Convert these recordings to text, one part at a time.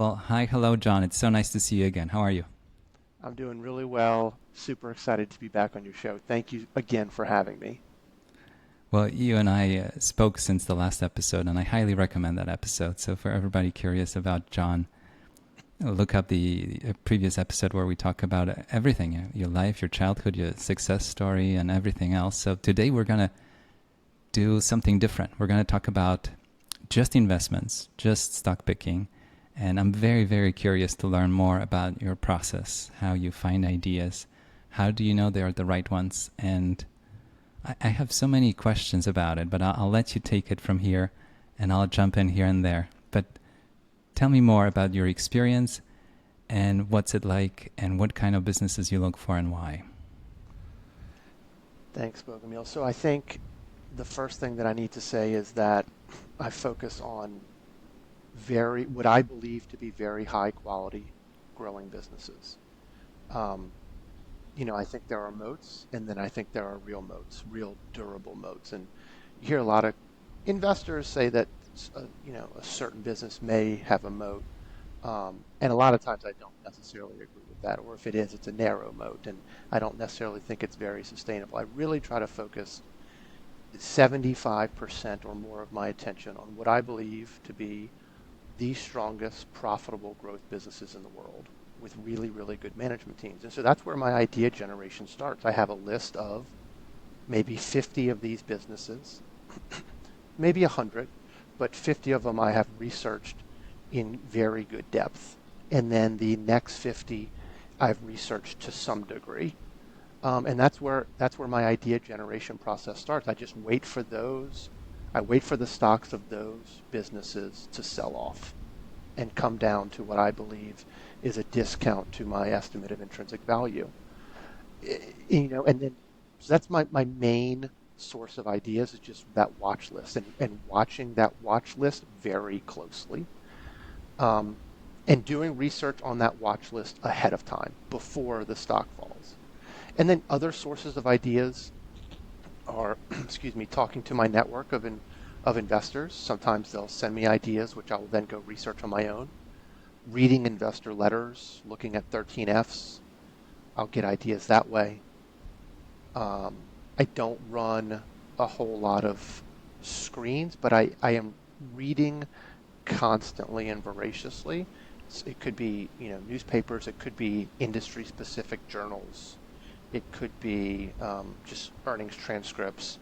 Well, hi, hello, John. It's so nice to see you again. How are you? I'm doing really well. Super excited to be back on your show. Thank you again for having me. Well, you and I spoke since the last episode, and I highly recommend that episode. So, for everybody curious about John, look up the previous episode where we talk about everything, your life, your childhood, your success story, and everything else. So, today we're going to do something different. We're going to talk about just investments, just stock picking. And I'm very, very curious to learn more about your process, how you find ideas, how do you know they are the right ones, and I have so many questions about it, but I'll let you take it from here and I'll jump in here and there. But tell me more about your experience and what's it like and what kind of businesses you look for and why. Thanks, Bogomil. So I think the first thing that I need to say is that I focus on what I believe to be very high quality growing businesses. Um, I think there are moats, and then I think there are real moats, real durable moats. And you hear a lot of investors say that, a certain business may have a moat. And a lot of times I don't necessarily agree with that, or if it is, it's a narrow moat, and I don't necessarily think it's very sustainable. I really try to focus 75% or more of my attention on what I believe to be the strongest profitable growth businesses in the world with really, really good management teams. And so that's where my idea generation starts. I have a list of maybe 50 of these businesses, maybe 100, but 50 of them I have researched in very good depth. And then the next 50 I've researched to some degree. And that's where my idea generation process starts. I just wait for those. I wait for the stocks of those businesses to sell off and come down to what I believe is a discount to my estimate of intrinsic value. And then so that's my main source of ideas is just that watch list and watching that watch list very closely. Um, and doing research on that watch list ahead of time before the stock falls. And then other sources of ideas are, excuse me, talking to my network of investors. Sometimes they'll send me ideas, which I will then go research on my own. Reading investor letters, looking at 13Fs, I'll get ideas that way. I don't run a whole lot of screens, but I am reading constantly and voraciously. It could be, newspapers, it could be industry-specific journals, it could be just earnings transcripts,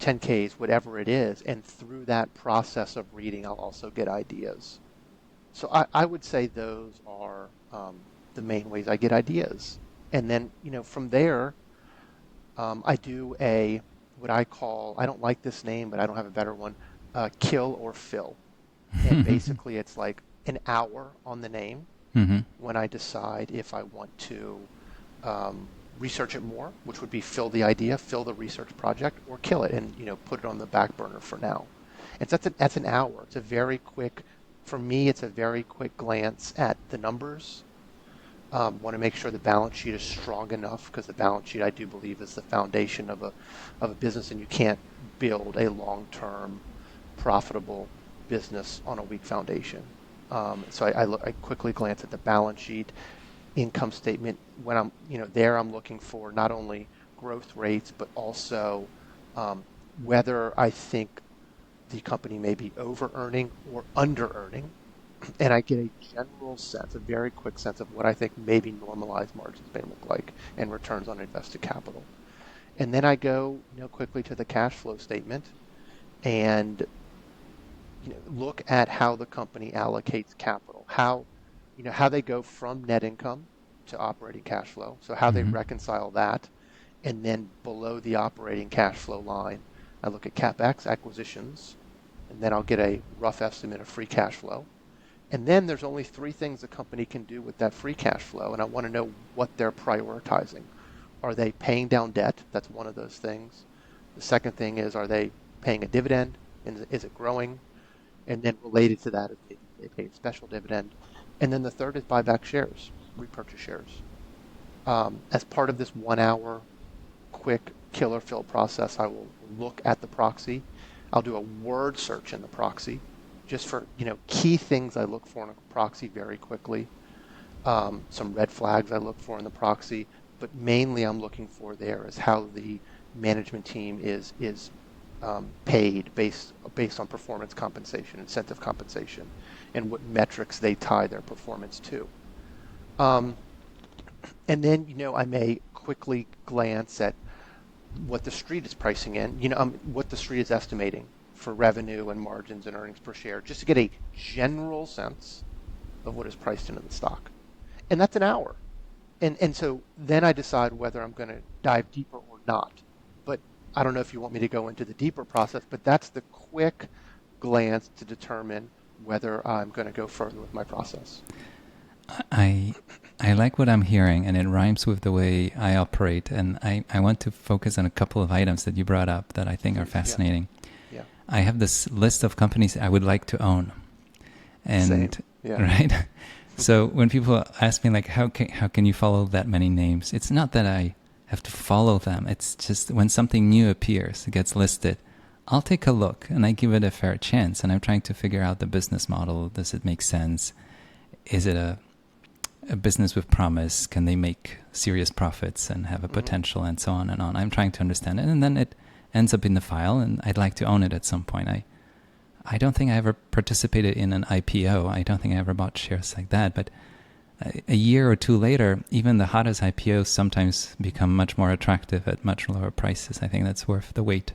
10Ks, whatever it is. And through that process of reading, I'll also get ideas. So I would say those are the main ways I get ideas. And then, from there, I do what I call, I don't like this name, but I don't have a better one, kill or fill. And basically, it's like an hour on the name Mm-hmm. when I decide if I want to research it more, which would be fill the idea, fill the research project, or kill it and put it on the back burner for now. And so that's an hour. It's a very quick, for me, it's a very quick glance at the numbers. Want to make sure the balance sheet is strong enough because the balance sheet I do believe is the foundation of a business, and you can't build a long-term profitable business on a weak foundation. So I quickly glance at the balance sheet, income statement. When I'm there, I'm looking for not only growth rates but also whether I think the company may be over earning or under earning, and I get a general sense, a very quick sense of what I think maybe normalized margins may look like and returns on invested capital. And then I go, quickly to the cash flow statement and look at how the company allocates capital, how they go from net income to operating cash flow. So how they Mm-hmm. reconcile that, and then below the operating cash flow line, I look at capex, acquisitions, and then I'll get a rough estimate of free cash flow. And then there's only three things a company can do with that free cash flow, and I want to know what they're prioritizing. Are they paying down debt? That's one of those things. The second thing is, are they paying a dividend? And is it growing? And then related to that is they pay a special dividend. And then the third is buy back shares, repurchase shares. As part of this 1 hour quick killer fill process, I will look at the proxy. I'll do a word search in the proxy just for, key things I look for in a proxy very quickly. Some red flags I look for in the proxy, but mainly I'm looking for there is how the management team is paid based on performance compensation, incentive compensation, and what metrics they tie their performance to. And then, I may quickly glance at what the street is pricing in, what the street is estimating for revenue and margins and earnings per share, just to get a general sense of what is priced into the stock. And that's an hour. And so then I decide whether I'm going to dive deeper or not. But I don't know if you want me to go into the deeper process, but that's the quick glance to determine whether I'm going to go further with my process. I like what I'm hearing, and it rhymes with the way I operate. And I want to focus on a couple of items that you brought up that I think are fascinating. Yeah. I have this list of companies I would like to own. And Same. Yeah. Right? So when people ask me, like, how can you follow that many names? It's not that I have to follow them. It's just when something new appears, it gets listed, I'll take a look and I give it a fair chance. And I'm trying to figure out the business model. Does it make sense? Is it a business with promise? Can they make serious profits and have a potential, and so on and on? I'm trying to understand it. And then it ends up in the file, and I'd like to own it at some point. I don't think I ever participated in an IPO. I don't think I ever bought shares like that. But a year or two later, even the hottest IPOs sometimes become much more attractive at much lower prices. I think that's worth the wait.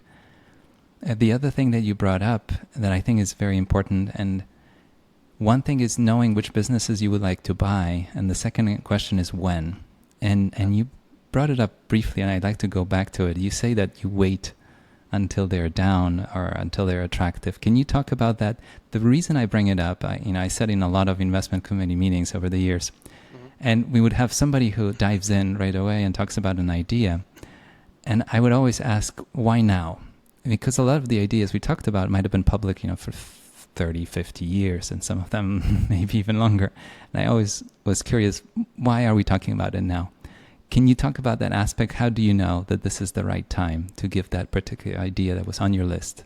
The other thing that you brought up that I think is very important, and one thing is knowing which businesses you would like to buy, and the second question is when. And you brought it up briefly, and I'd like to go back to it. You say that you wait until they're down or until they're attractive. Can you talk about that? The reason I bring it up, I sat in a lot of investment committee meetings over the years, and we would have somebody who dives in right away and talks about an idea. And I would always ask, why now? Because a lot of the ideas we talked about might have been public, for 30, 50 years, and some of them maybe even longer. And I always was curious, why are we talking about it now? Can you talk about that aspect? How do you know that this is the right time to give that particular idea that was on your list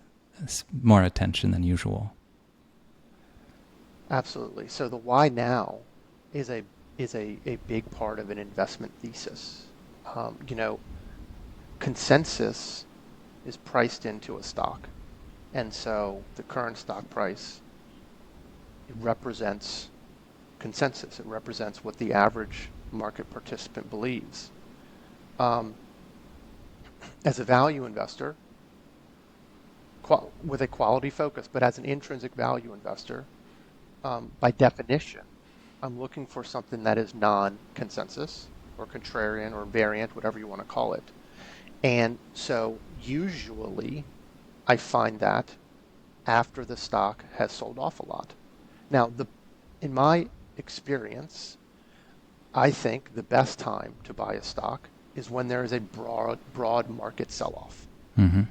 more attention than usual? Absolutely. So the why now is a big part of an investment thesis. Consensus is priced into a stock. And so the current stock price, it represents consensus. It represents what the average market participant believes. As a value investor, with a quality focus, but as an intrinsic value investor, by definition, I'm looking for something that is non-consensus or contrarian or variant, whatever you want to call it. And so usually I find that after the stock has sold off a lot. Now, in my experience, I think the best time to buy a stock is when there is a broad market sell-off. Mm-hmm.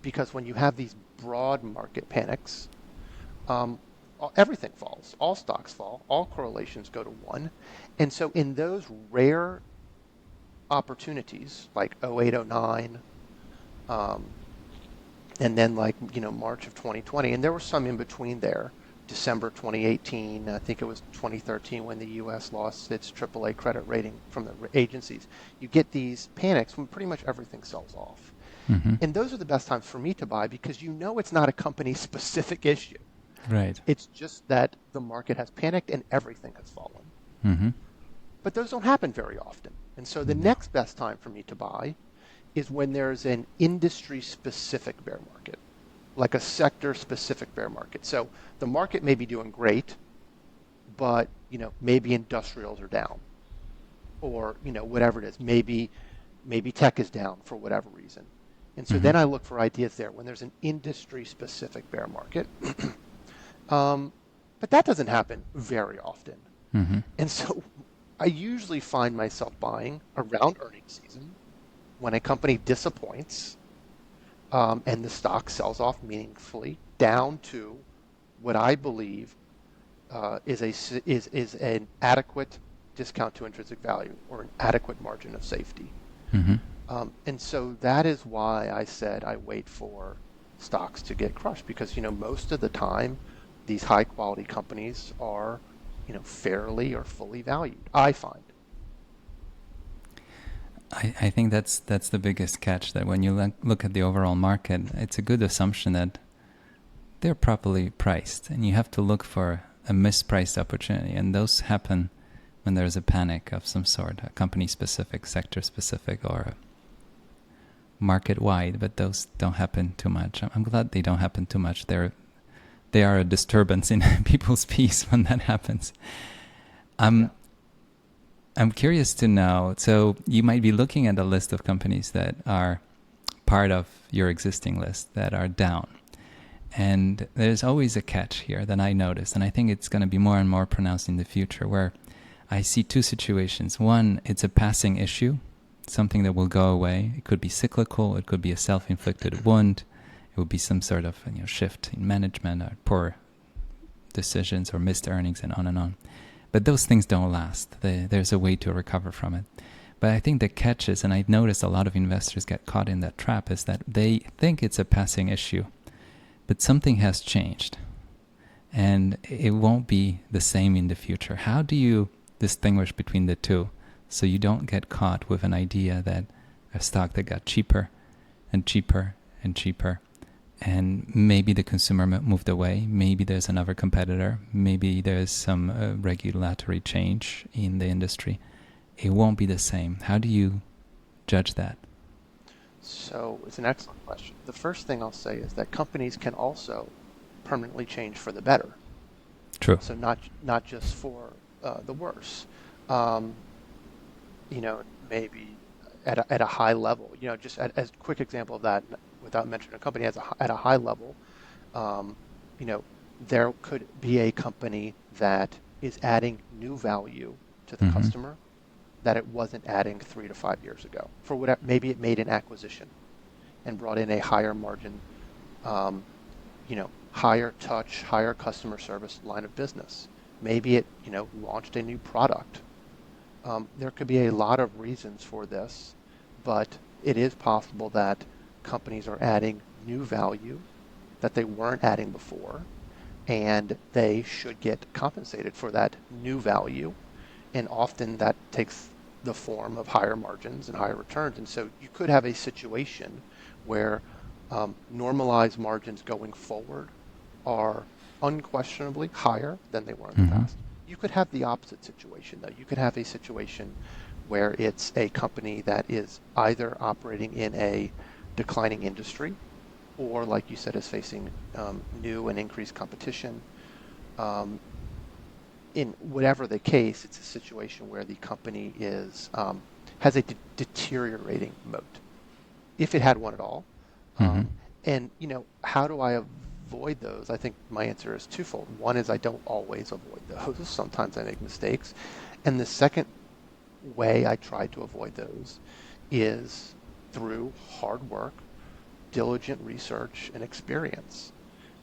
Because when you have these broad market panics, everything falls. All stocks fall. All correlations go to 1. And so in those rare opportunities, like 08, 09, and then March of 2020, and there were some in between there, December 2018, I think it was 2013 when the U.S. lost its AAA credit rating from the agencies. You get these panics when pretty much everything sells off. Mm-hmm. And those are the best times for me to buy because it's not a company-specific issue. Right. It's just that the market has panicked and everything has fallen. Mm-hmm. But those don't happen very often. And so the next best time for me to buy is when there's an industry-specific bear market, like a sector-specific bear market. So the market may be doing great, but maybe industrials are down, or whatever it is. Maybe tech is down for whatever reason. And so then I look for ideas there when there's an industry-specific bear market. But that doesn't happen very often. Mm-hmm. And so I usually find myself buying around earnings season when a company disappoints and the stock sells off meaningfully down to what I believe is an adequate discount to intrinsic value or an adequate margin of safety. Mm-hmm. And so that is why I said I wait for stocks to get crushed because most of the time these high quality companies are, fairly or fully valued, I find. I think that's the biggest catch, that when you look at the overall market, it's a good assumption that they're properly priced, and you have to look for a mispriced opportunity, and those happen when there's a panic of some sort, a company-specific, sector-specific, or market-wide, but those don't happen too much. I'm glad they don't happen too much. They are a disturbance in people's peace when that happens. I'm curious to know, so you might be looking at a list of companies that are part of your existing list that are down. And there's always a catch here that I notice, and I think it's going to be more and more pronounced in the future, where I see two situations. One, it's a passing issue, something that will go away. It could be cyclical, it could be a self-inflicted wound, it would be some sort of shift in management or poor decisions or missed earnings and on and on. But those things don't last. There's a way to recover from it. But I think the catch is, and I've noticed a lot of investors get caught in that trap, is that they think it's a passing issue, but something has changed, and it won't be the same in the future. How do you distinguish between the two so you don't get caught with an idea that a stock that got cheaper and cheaper and cheaper, and maybe the consumer moved away, maybe there's another competitor, maybe there's some regulatory change in the industry. It won't be the same. How do you judge that? So it's an excellent question. The first thing I'll say is that companies can also permanently change for the better. True. So not just for the worse. Maybe at a high level. Just as a quick example of that, without mentioning a company, at a high level, there could be a company that is adding new value to the customer that it wasn't adding 3 to 5 years ago. For whatever, maybe it made an acquisition and brought in a higher margin, higher touch, higher customer service line of business. Maybe it, launched a new product. There could be a lot of reasons for this, but it is possible that companies are adding new value that they weren't adding before, and they should get compensated for that new value. And often that takes the form of higher margins and higher returns. And so you could have a situation where normalized margins going forward are unquestionably higher than they were in the past. You could have the opposite situation, though. You could have a situation where it's a company that is either operating in a declining industry or, like you said, is facing new and increased competition. In whatever the case, it's a situation where the company is has a deteriorating moat, if it had one at all. And how do I avoid those? I think my answer is twofold. One is I don't always avoid those. Sometimes I make mistakes. And the second way I try to avoid those is through hard work, diligent research, and experience.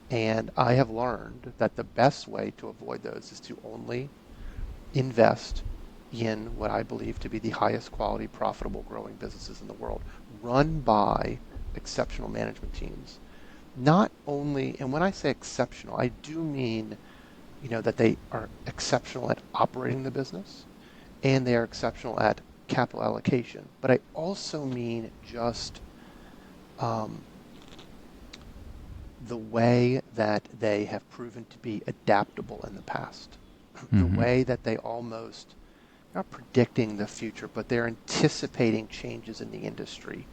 And I have learned that the best way to avoid those is to only invest in what I believe to be the highest quality, profitable, growing businesses in the world, run by exceptional management teams. Not only, and when I say exceptional, I do mean, that they are exceptional at operating the business and they are exceptional at capital allocation. But I also mean just the way that they have proven to be adaptable in the past. The way that they almost, not predicting the future, but they're anticipating changes in the industry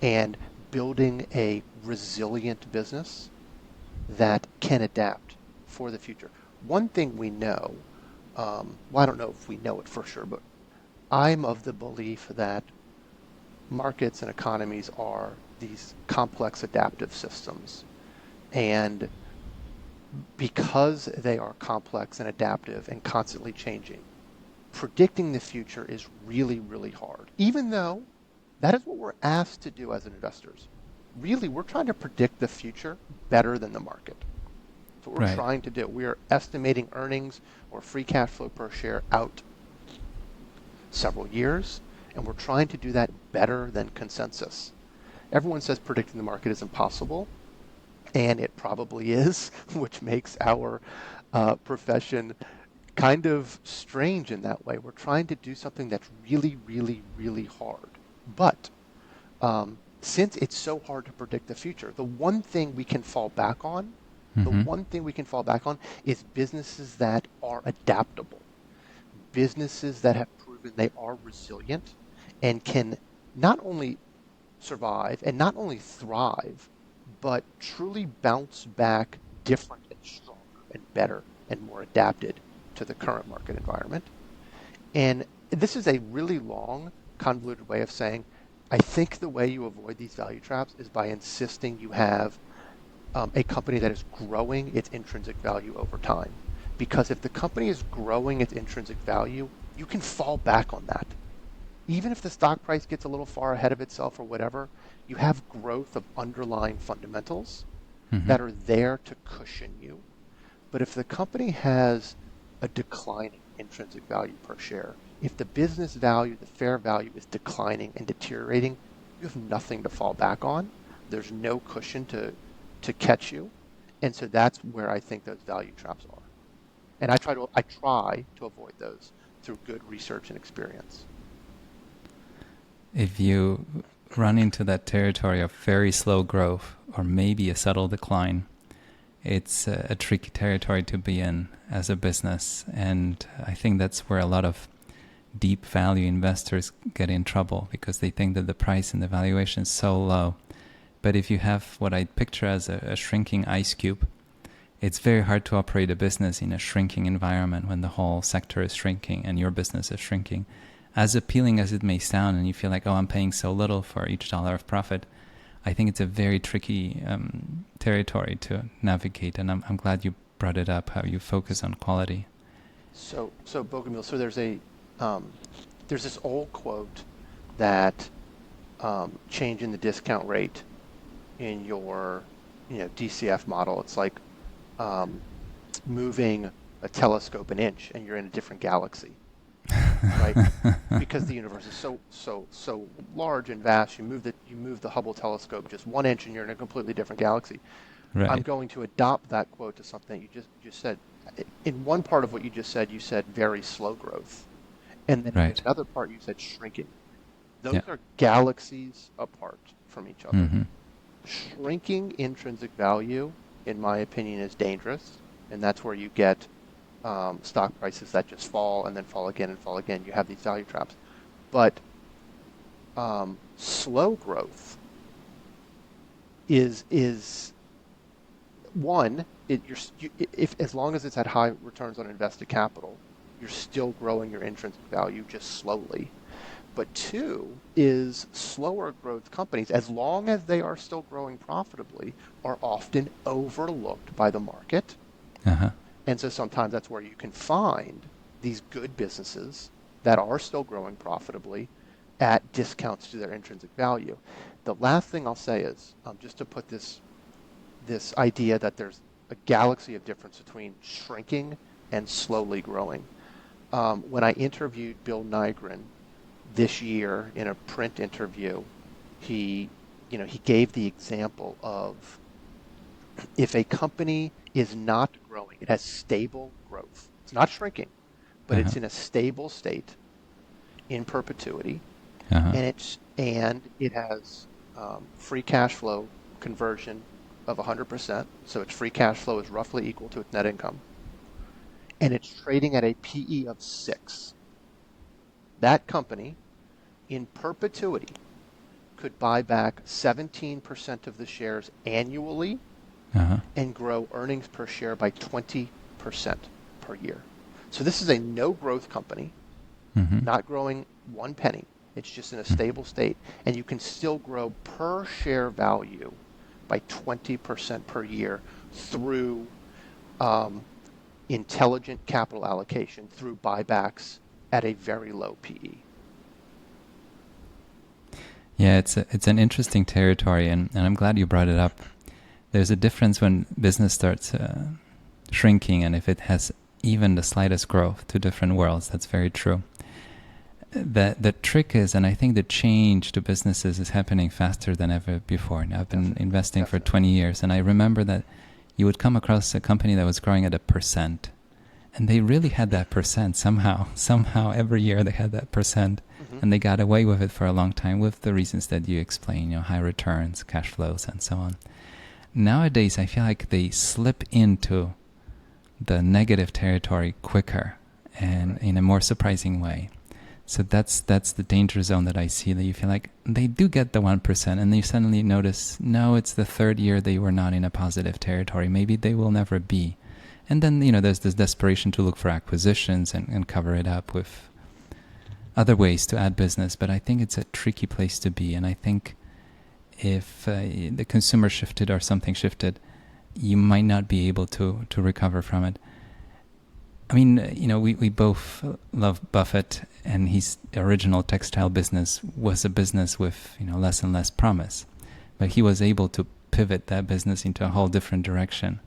and building a resilient business that can adapt for the future. One thing we know, I don't know if we know it for sure, but I'm of the belief that markets and economies are these complex adaptive systems. And because they are complex and adaptive and constantly changing, predicting the future is really, really hard. Even though that is what we're asked to do as investors. Really, we're trying to predict the future better than the market. That's what we're trying to do. We are estimating earnings or free cash flow per share out several years, and we're trying to do that better than consensus. Everyone says predicting the market is impossible. And it probably is, which makes our profession kind of strange in that way. We're trying to do something that's really, really, really hard. But since it's so hard to predict the future, the one thing we can fall back on, is businesses that are adaptable, businesses that have proven they are resilient and can not only survive and not only thrive, but truly bounce back different and stronger and better and more adapted to the current market environment. And this is a really long, convoluted way of saying, I think the way you avoid these value traps is by insisting you have a company that is growing its intrinsic value over time. Because if the company is growing its intrinsic value, you can fall back on that. Even if the stock price gets a little far ahead of itself or whatever, you have growth of underlying fundamentals that are there to cushion you. But if the company has a declining intrinsic value per share, if the business value, the fair value is declining and deteriorating, you have nothing to fall back on. There's no cushion to catch you. And so that's where I think those value traps are. And I try to avoid those through good research and experience. If you run into that territory of very slow growth or maybe a subtle decline, it's a tricky territory to be in as a business. And I think that's where a lot of deep value investors get in trouble, because they think that the price and the valuation is so low. But if you have what I picture as a shrinking ice cube, it's very hard to operate a business in a shrinking environment when the whole sector is shrinking and your business is shrinking. As appealing as it may sound, and you feel like, oh, I'm paying so little for each dollar of profit, I think it's a very tricky territory to navigate. And I'm glad you brought it up, how you focus on quality. So Bogomil, so there's this old quote that changing the discount rate in your DCF model, it's like moving a telescope an inch and you're in a different galaxy, right? Because the universe is so large and vast. You move the Hubble telescope just 1 inch and you're in a completely different galaxy. Right. I'm going to adopt that quote to something you just said. In one part of what you just said, you said very slow growth. And then in another part, you said shrinking. Those are galaxies apart from each other. Mm-hmm. Shrinking intrinsic value, in my opinion, is dangerous. And that's where you get stock prices that just fall and then fall again and fall again. You have these value traps. But slow growth is one, if as long as it's at high returns on invested capital, you're still growing your intrinsic value just slowly. But two is slower growth companies, as long as they are still growing profitably, are often overlooked by the market. Uh-huh. And so sometimes that's where you can find these good businesses that are still growing profitably at discounts to their intrinsic value. The last thing I'll say is, just to put this idea that there's a galaxy of difference between shrinking and slowly growing. When I interviewed Bill Nygren this year in a print interview, he gave the example of if a company is not growing, it has stable growth. It's not shrinking, but it's in a stable state in perpetuity, and it has free cash flow conversion of 100%. So its free cash flow is roughly equal to its net income, and it's trading at a PE of 6. That company, in perpetuity, could buy back 17% of the shares annually and grow earnings per share by 20% per year. So this is a no-growth company, not growing 1 penny. It's just in a stable state, and you can still grow per share value by 20% per year through intelligent capital allocation, through buybacks at a very low PE. Yeah, it's an interesting territory, and I'm glad you brought it up. There's a difference when business starts shrinking, and if it has even the slightest growth, to different worlds. That's very true. the trick is, and I think the change to businesses is happening faster than ever before. Now, I've been investing for 20 years, and I remember that you would come across a company that was growing at 1%, and they really had that percent somehow. Somehow every year they had that percent, and they got away with it for a long time with the reasons that you explain, high returns, cash flows, and so on. Nowadays, I feel like they slip into the negative territory quicker and in a more surprising way. So that's the danger zone that I see, that you feel like they do get the 1%, and then you suddenly notice, no, it's the third year they were not in a positive territory. Maybe they will never be. And then, there's this desperation to look for acquisitions and cover it up with other ways to add business. But I think it's a tricky place to be. And I think if the consumer shifted or something shifted, you might not be able to recover from it. I mean, we both love Buffett, and his original textile business was a business with, less and less promise. But he was able to pivot that business into a whole different direction.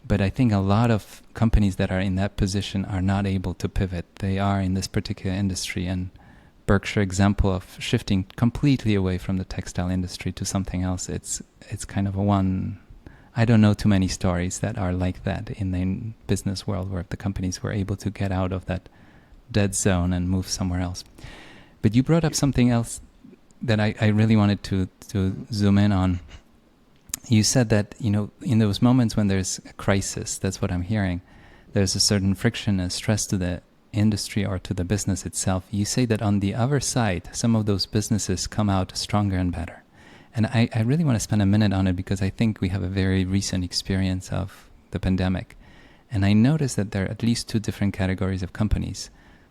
But I think a lot of companies that are in that position are not able to pivot. They are in this particular industry, and Berkshire example of shifting completely away from the textile industry to something else, it's kind of a one. I don't know too many stories that are like that in the business world, where the companies were able to get out of that dead zone and move somewhere else. But you brought up something else that I really wanted to zoom in on. You said that, in those moments when there's a crisis, that's what I'm hearing, there's a certain friction and stress to the industry or to the business itself. You say that on the other side, some of those businesses come out stronger and better. And I really want to spend a minute on it, because I think we have a very recent experience of the pandemic. And I noticed that there are at least two different categories of companies.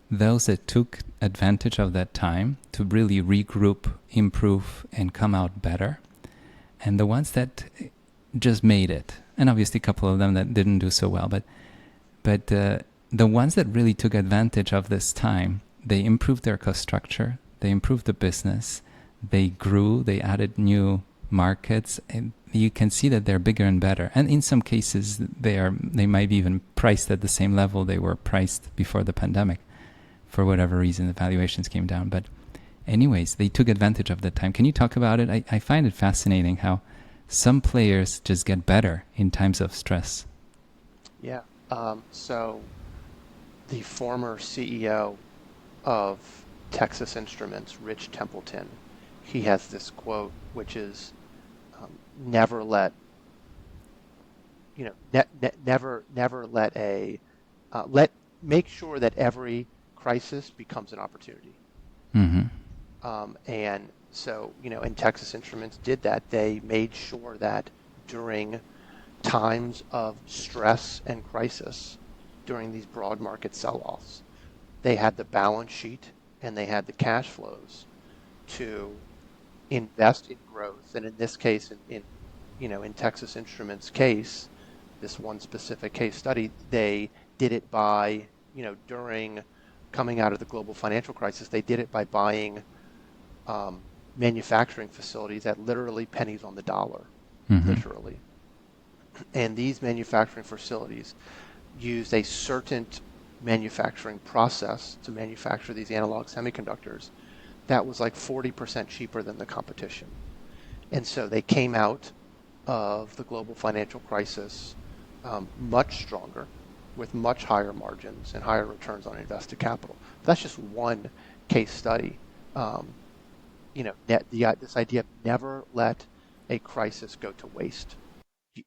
Those that took advantage of that time to really regroup, improve, and come out better. And the ones that just made it. And obviously a couple of them that didn't do so well. But the ones that really took advantage of this time, they improved their cost structure, they improved the business, they grew, they added new markets, and you can see that they're bigger and better. And in some cases, they might be even priced at the same level they were priced before the pandemic. For whatever reason, the valuations came down. But anyways, they took advantage of that time. Can you talk about it? I find it fascinating how some players just get better in times of stress. Yeah. So the former CEO of Texas Instruments, Rich Templeton, he has this quote, which is, never let, never let make sure that every crisis becomes an opportunity. Mm-hmm. And so, and Texas Instruments did that. They made sure that during times of stress and crisis, during these broad market sell-offs, they had the balance sheet and they had the cash flows to invest in growth. And in this case, in Texas Instruments' case, this one specific case study, they did it by, during coming out of the global financial crisis, they did it by buying manufacturing facilities at literally pennies on the dollar, literally. And these manufacturing facilities used a certain manufacturing process to manufacture these analog semiconductors that was like 40% cheaper than the competition. And so they came out of the global financial crisis much stronger, with much higher margins and higher returns on invested capital. That's just one case study. This idea of never let a crisis go to waste.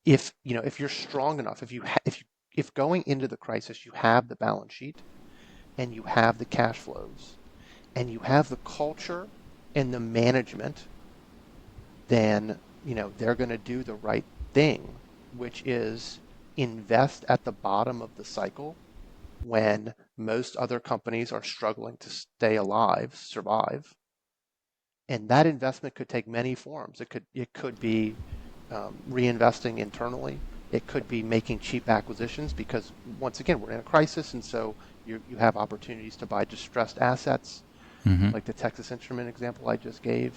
If you're strong enough, if going into the crisis you have the balance sheet and you have the cash flows and you have the culture and the management, then they're going to do the right thing, which is invest at the bottom of the cycle when most other companies are struggling to stay alive, survive. And that investment could take many forms. It could be reinvesting internally. It could be making cheap acquisitions, because once again, we're in a crisis, and so you have opportunities to buy distressed assets, like the Texas Instrument example I just gave.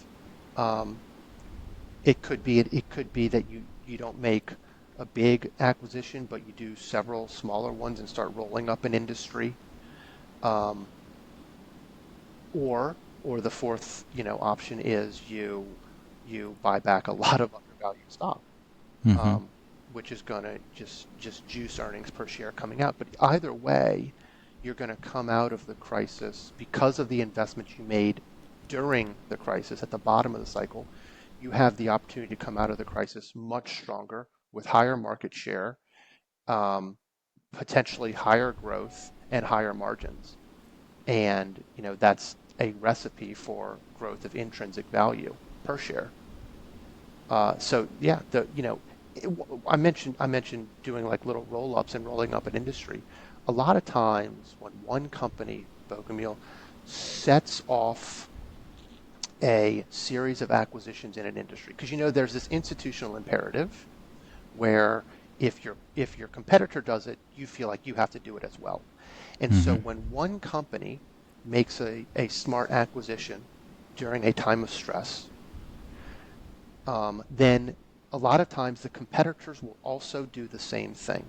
It could be that you don't make a big acquisition, but you do several smaller ones and start rolling up an industry. Or the fourth, option is you buy back a lot of undervalued stock, Mm-hmm. um, which is going to just juice earnings per share coming out. But either way, you're going to come out of the crisis because of the investments you made during the crisis at the bottom of the cycle. You have the opportunity to come out of the crisis much stronger with higher market share, um, potentially higher growth and higher margins. And that's a recipe for growth of intrinsic value per share. So yeah, I mentioned doing like little roll-ups and rolling up an industry. A lot of times when one company, Bogomil, sets off a series of acquisitions in an industry, because there's this institutional imperative where if your competitor does it, you feel like you have to do it as well. And so Mm-hmm. when one company makes a smart acquisition during a time of stress, then a lot of times the competitors will also do the same thing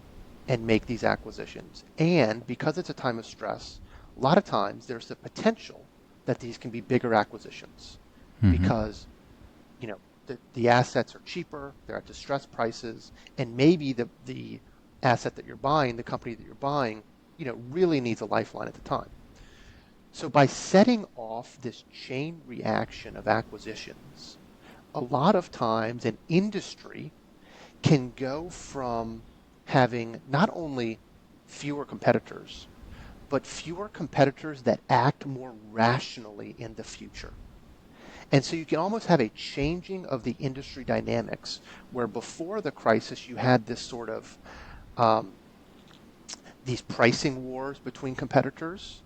and make these acquisitions. And because it's a time of stress, a lot of times there's the potential that these can be bigger acquisitions Mm-hmm. because the assets are cheaper, they're at distressed prices, and maybe the asset that you're buying, the company that you're buying, really needs a lifeline at the time. So by setting off this chain reaction of acquisitions, a lot of times an industry can go from having not only fewer competitors, but fewer competitors that act more rationally in the future. And so you can almost have a changing of the industry dynamics where before the crisis you had this sort of um, these pricing wars between competitors,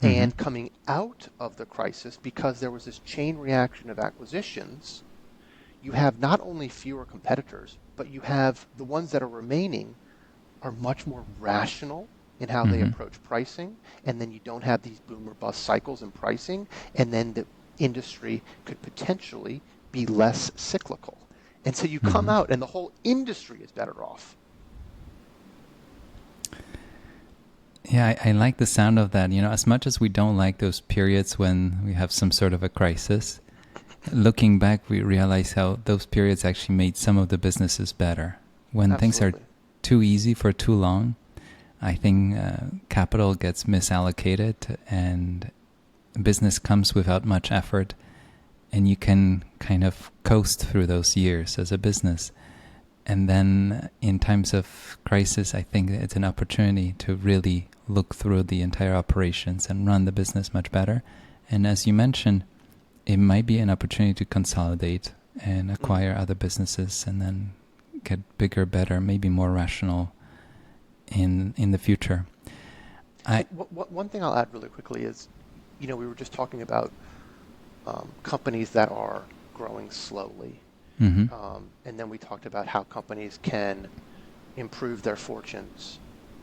Mm-hmm. and coming out of the crisis because there was this chain reaction of acquisitions, you have not only fewer competitors, but you have the ones that are remaining are much more rational in how they Mm-hmm. approach pricing, and then you don't have these boom or bust cycles in pricing, and then the industry could potentially be less cyclical. And so you come Mm-hmm. out and the whole industry is better off. Yeah, I like the sound of that. As much as we don't like those periods when we have some sort of a crisis, looking back, we realize how those periods actually made some of the businesses better. When things are Absolutely. too easy for too long, I think capital gets misallocated and business comes without much effort, and you can kind of coast through those years as a business. And then in times of crisis, I think it's an opportunity to really look through the entire operations and run the business much better. And as you mentioned, it might be an opportunity to consolidate and Mhm. acquire other businesses and then get bigger, better, maybe more rational in the future. I And one thing I'll add really quickly is, we were just talking about companies that are growing slowly. mm-hmm. And then we talked about how companies can improve their fortunes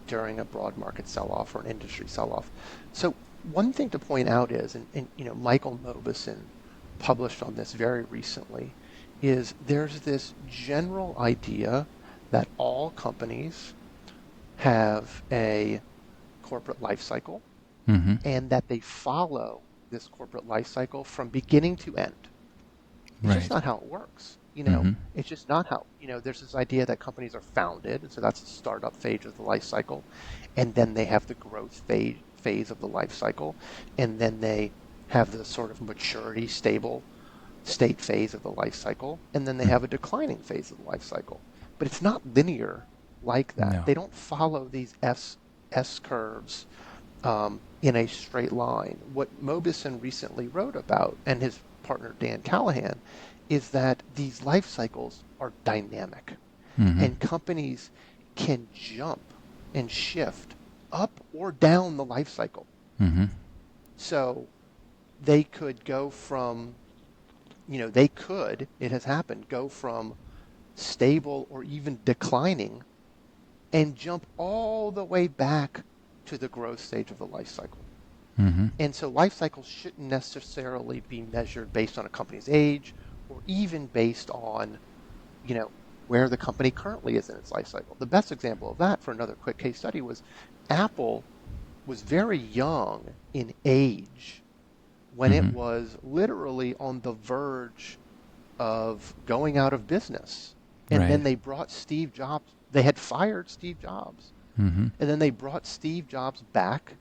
during a broad market sell-off or an industry sell-off. So one thing to point out is, and Michael Mauboussin published on this very recently, is there's this general idea that all companies have a corporate life cycle Mm-hmm. and that they follow this corporate life cycle from beginning to end. It's just Right. not how it works. Mm-hmm. It's just not how, there's this idea that companies are founded, and so that's the startup phase of the life cycle, and then they have the growth phase of the life cycle, and then they have the sort of maturity, stable state phase of the life cycle, and then they have a declining phase of the life cycle. But it's not linear like that. No. They don't follow these S curves in a straight line. What Mauboussin recently wrote about, and his partner Dan Callahan, is that these life cycles are dynamic, Mm-hmm. and companies can jump and shift up or down the life cycle. Mm-hmm. So they could go from, they could, it has happened, go from stable or even declining and jump all the way back to the growth stage of the life cycle. Mm-hmm. And so life cycles shouldn't necessarily be measured based on a company's age or even based on, you know, where the company currently is in its life cycle. The best example of that for another quick case study was Apple was very young in age when it was literally on the verge of going out of business. And then they brought Steve Jobs. They had fired Steve Jobs. And then they brought Steve Jobs back,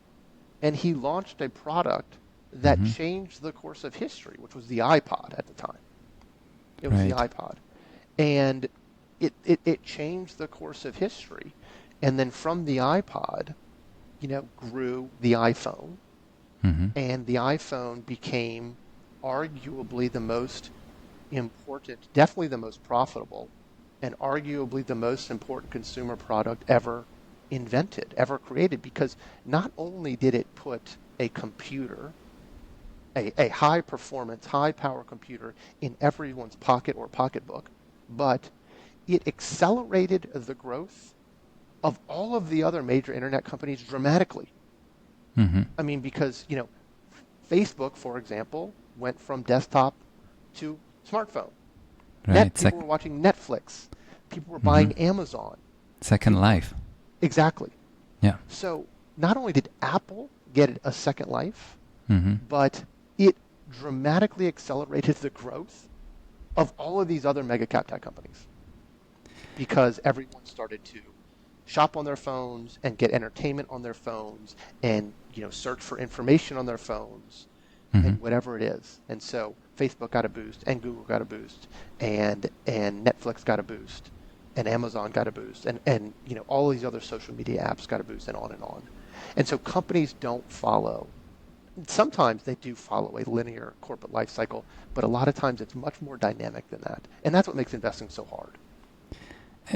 and he launched a product that changed the course of history, which was the iPod at the time. It was the iPod. And it changed the course of history. And then from the iPod, grew the iPhone. And the iPhone became arguably the most important, definitely the most profitable, and arguably the most important consumer product ever invented, ever created, because not only did it put a computer, a high performance, high power computer in everyone's pocket or pocketbook, but it accelerated the growth of all of the other major internet companies dramatically. I mean, because, Facebook, for example, went from desktop to smartphone. People were watching Netflix. People were buying Amazon. Second life. Exactly. Yeah. So not only did Apple get a second life, but it dramatically accelerated the growth of all of these other mega cap tech companies, because everyone started to shop on their phones and get entertainment on their phones and search for information on their phones and whatever it is. And so Facebook got a boost, and Google got a boost, and Netflix got a boost, and Amazon got a boost, and all these other social media apps got a boost, and on and on. And so companies don't follow. Sometimes they do follow a linear corporate life cycle, but a lot of times it's much more dynamic than that. And that's what makes investing so hard.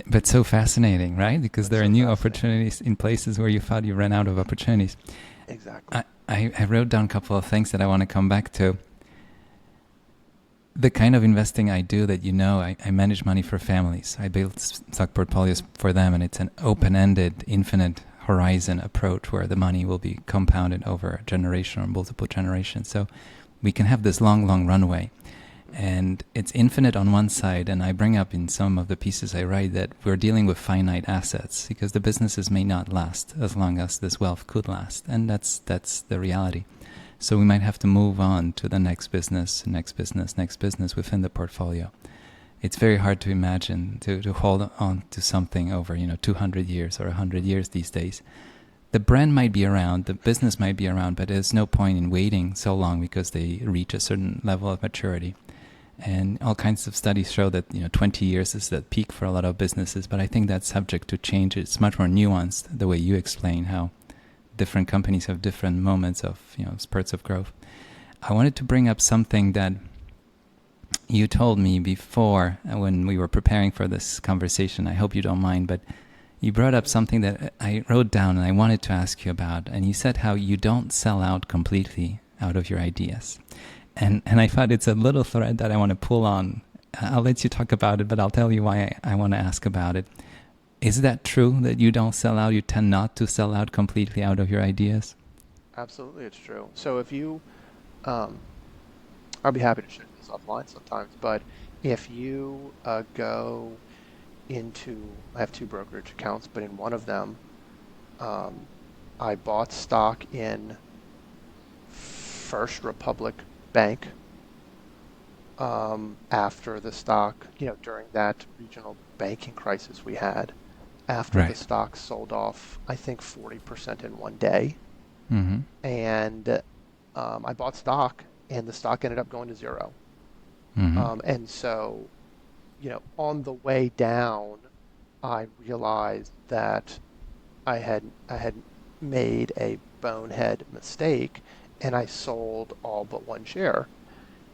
But so fascinating, right? Because there are new opportunities in places where you thought you ran out of opportunities. Exactly. I wrote down a couple of things that I want to come back to. The kind of investing I do that I manage money for families. I build stock portfolios for them, and it's an open-ended, infinite horizon approach where the money will be compounded over a generation or multiple generations. So we can have this long, long runway. And it's infinite on one side, and I bring up in some of the pieces I write that we're dealing with finite assets because the businesses may not last as long as this wealth could last, and that's the reality. So we might have to move on to the next business within the portfolio. It's very hard to imagine to hold on to something over 200 years or 100 years these days. The brand might be around, the business might be around, but there's no point in waiting so long because they reach a certain level of maturity. And all kinds of studies show that 20 years is the peak for a lot of businesses, but I think that's subject to change. It's much more nuanced the way you explain how different companies have different moments of spurts of growth. I wanted to bring up something that you told me before when we were preparing for this conversation. I hope you don't mind, but you brought up something that I wrote down and I wanted to ask you about. And you said how you don't sell out completely out of your ideas. And I thought it's a little thread that I want to pull on. I'll let you talk about it, but I'll tell you why I want to ask about it. Is that true that you don't sell out? You tend not to sell out completely out of your ideas? Absolutely, it's true. So if you, I'll be happy to share this offline sometimes, but if you go into, I have two brokerage accounts, but in one of them, I bought stock in First Republic Bank after the stock, during that regional banking crisis we had, after the stock sold off, I think 40% in one day. And I bought stock, and the stock ended up going to zero. And so, on the way down, I realized that I had made a bonehead mistake, and I sold all but one share.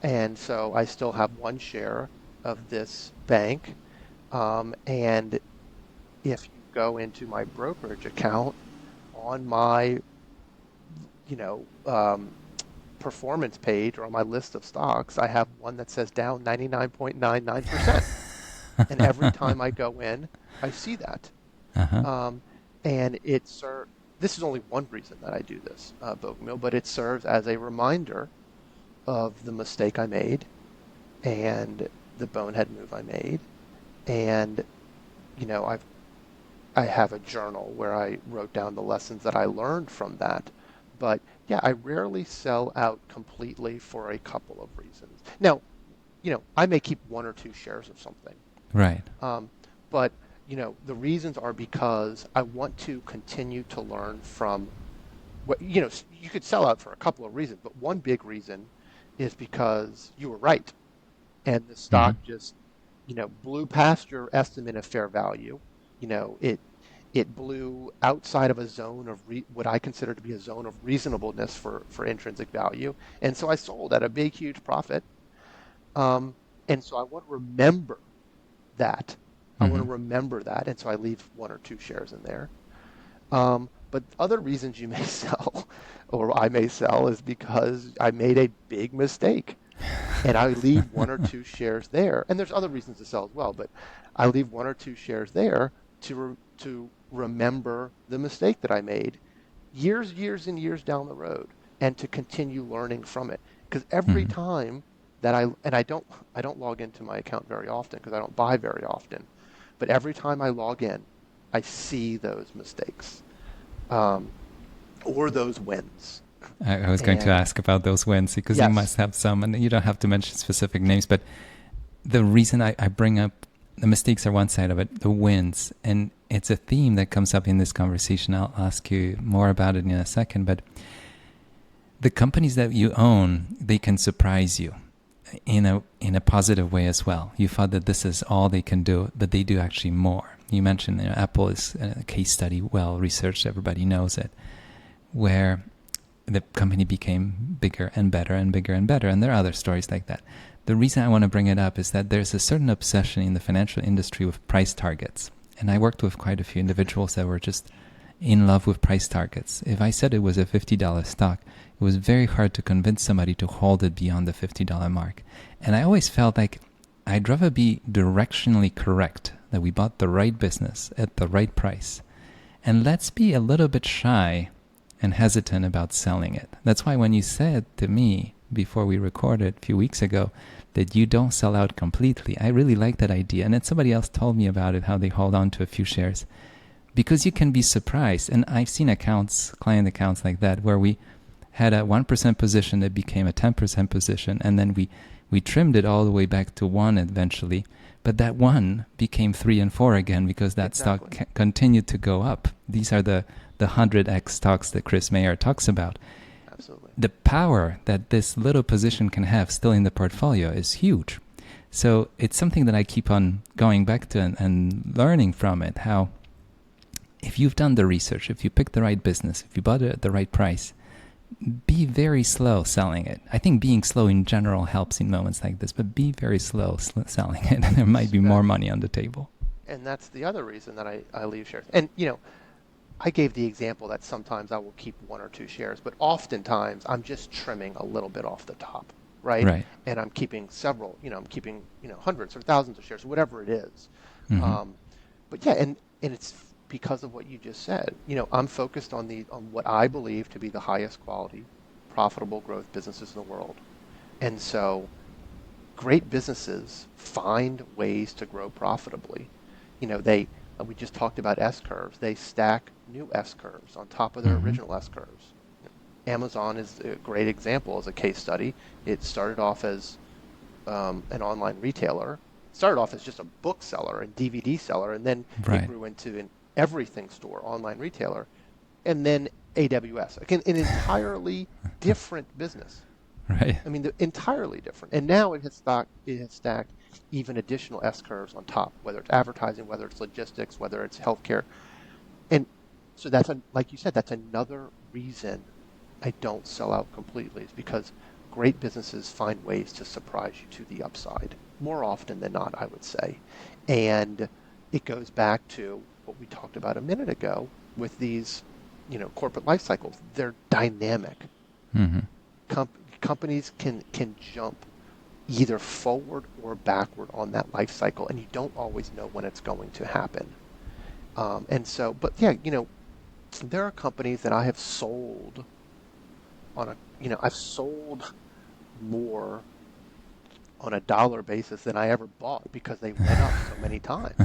And so I still have one share of this bank. And if you go into my brokerage account on my, performance page or on my list of stocks, I have one that says down 99.99%. And every time I go in, I see that. And this is only one reason that I do this, Bogomil, but it serves as a reminder of the mistake I made and the bonehead move I made. And, I have a journal where I wrote down the lessons that I learned from that. But yeah, I rarely sell out completely for a couple of reasons. Now, I may keep one or two shares of something. Right. Um, but, the reasons are because I want to continue to learn from what, you could sell out for a couple of reasons, but one big reason is because you were right. And the Hmm. stock just, blew past your estimate of fair value. It blew outside of a zone of what I consider to be a zone of reasonableness for intrinsic value. And so I sold at a big, huge profit. Um, and so I want to remember that. I want Hmm. to remember that. And so I leave one or two shares in there. But other reasons you may sell, or I may sell, is because I made a big mistake. And I leave one or two shares there. And there's other reasons to sell as well, but I leave one or two shares there to remember the mistake that I made years and years down the road, and to continue learning from it. Because every Hmm. time that I don't log into my account very often because I don't buy very often, but every time I log in, I see those mistakes, um, or those wins. I was going to And ask about those wins because you yes, must have some, and you don't have to mention specific names. But the reason I bring up the mistakes are one side of it, the wins, and it's a theme that comes up in this conversation. I'll ask you more about it in a second. But the companies that you own, they can surprise you in a positive way as well. You thought that this is all they can do, but they do actually more. You mentioned Apple is a case study, well researched, everybody knows it, where the company became bigger and better and bigger and better. And there are other stories like that. The reason I want to bring it up is that there's a certain obsession in the financial industry with price targets. And I worked with quite a few individuals that were just in love with price targets. If I said it was a $50 stock, it was very hard to convince somebody to hold it beyond the $50 mark. And I always felt like I'd rather be directionally correct, that we bought the right business at the right price. And let's be a little bit shy and hesitant about selling it. That's why when you said to me before we recorded a few weeks ago that you don't sell out completely, I really like that idea. And then somebody else told me about it, how they hold on to a few shares. Because you can be surprised. And I've seen client accounts like that, where we had a 1% position that became a 10% position, and then we trimmed it all the way back to 1 eventually. But that 1 became 3 and 4 again because that exactly. stock continued to go up. These are the 100x stocks that Chris Mayer talks about. Absolutely. The power that this little position can have still in the portfolio is huge. So it's something that I keep on going back to and learning from it, how if you've done the research, if you picked the right business, if you bought it at the right price, be very slow selling it. I think being slow in general helps in moments like this, but be very slow selling it, and there might be more money on the table. And that's the other reason that I leave shares. And, I gave the example that sometimes I will keep one or two shares, but oftentimes I'm just trimming a little bit off the top, right? Right. And I'm keeping several, I'm keeping, hundreds or thousands of shares, whatever it is. Mm-hmm. Um, but yeah, and it's because of what you just said. I'm focused on what I believe to be the highest quality, profitable growth businesses in the world. And so great businesses find ways to grow profitably. We just talked about S curves. They stack new S curves on top of their Mm-hmm. original S curves. Amazon is a great example as a case study. It started off as an online retailer. It started off as just a bookseller and DVD seller, and then it Right. grew into an everything store, online retailer, and then AWS, again, an entirely different business. Right. I mean, entirely different. And now it has stacked even additional S curves on top, whether it's advertising, whether it's logistics, whether it's healthcare. And so like you said, that's another reason I don't sell out completely, is because great businesses find ways to surprise you to the upside more often than not, I would say. And it goes back to what we talked about a minute ago with these, corporate life cycles. They're dynamic. Mm-hmm. Companies can jump either forward or backward on that life cycle, and you don't always know when it's going to happen. And so, but yeah, there are companies that I have sold I've sold more on a dollar basis than I ever bought because they went up so many times.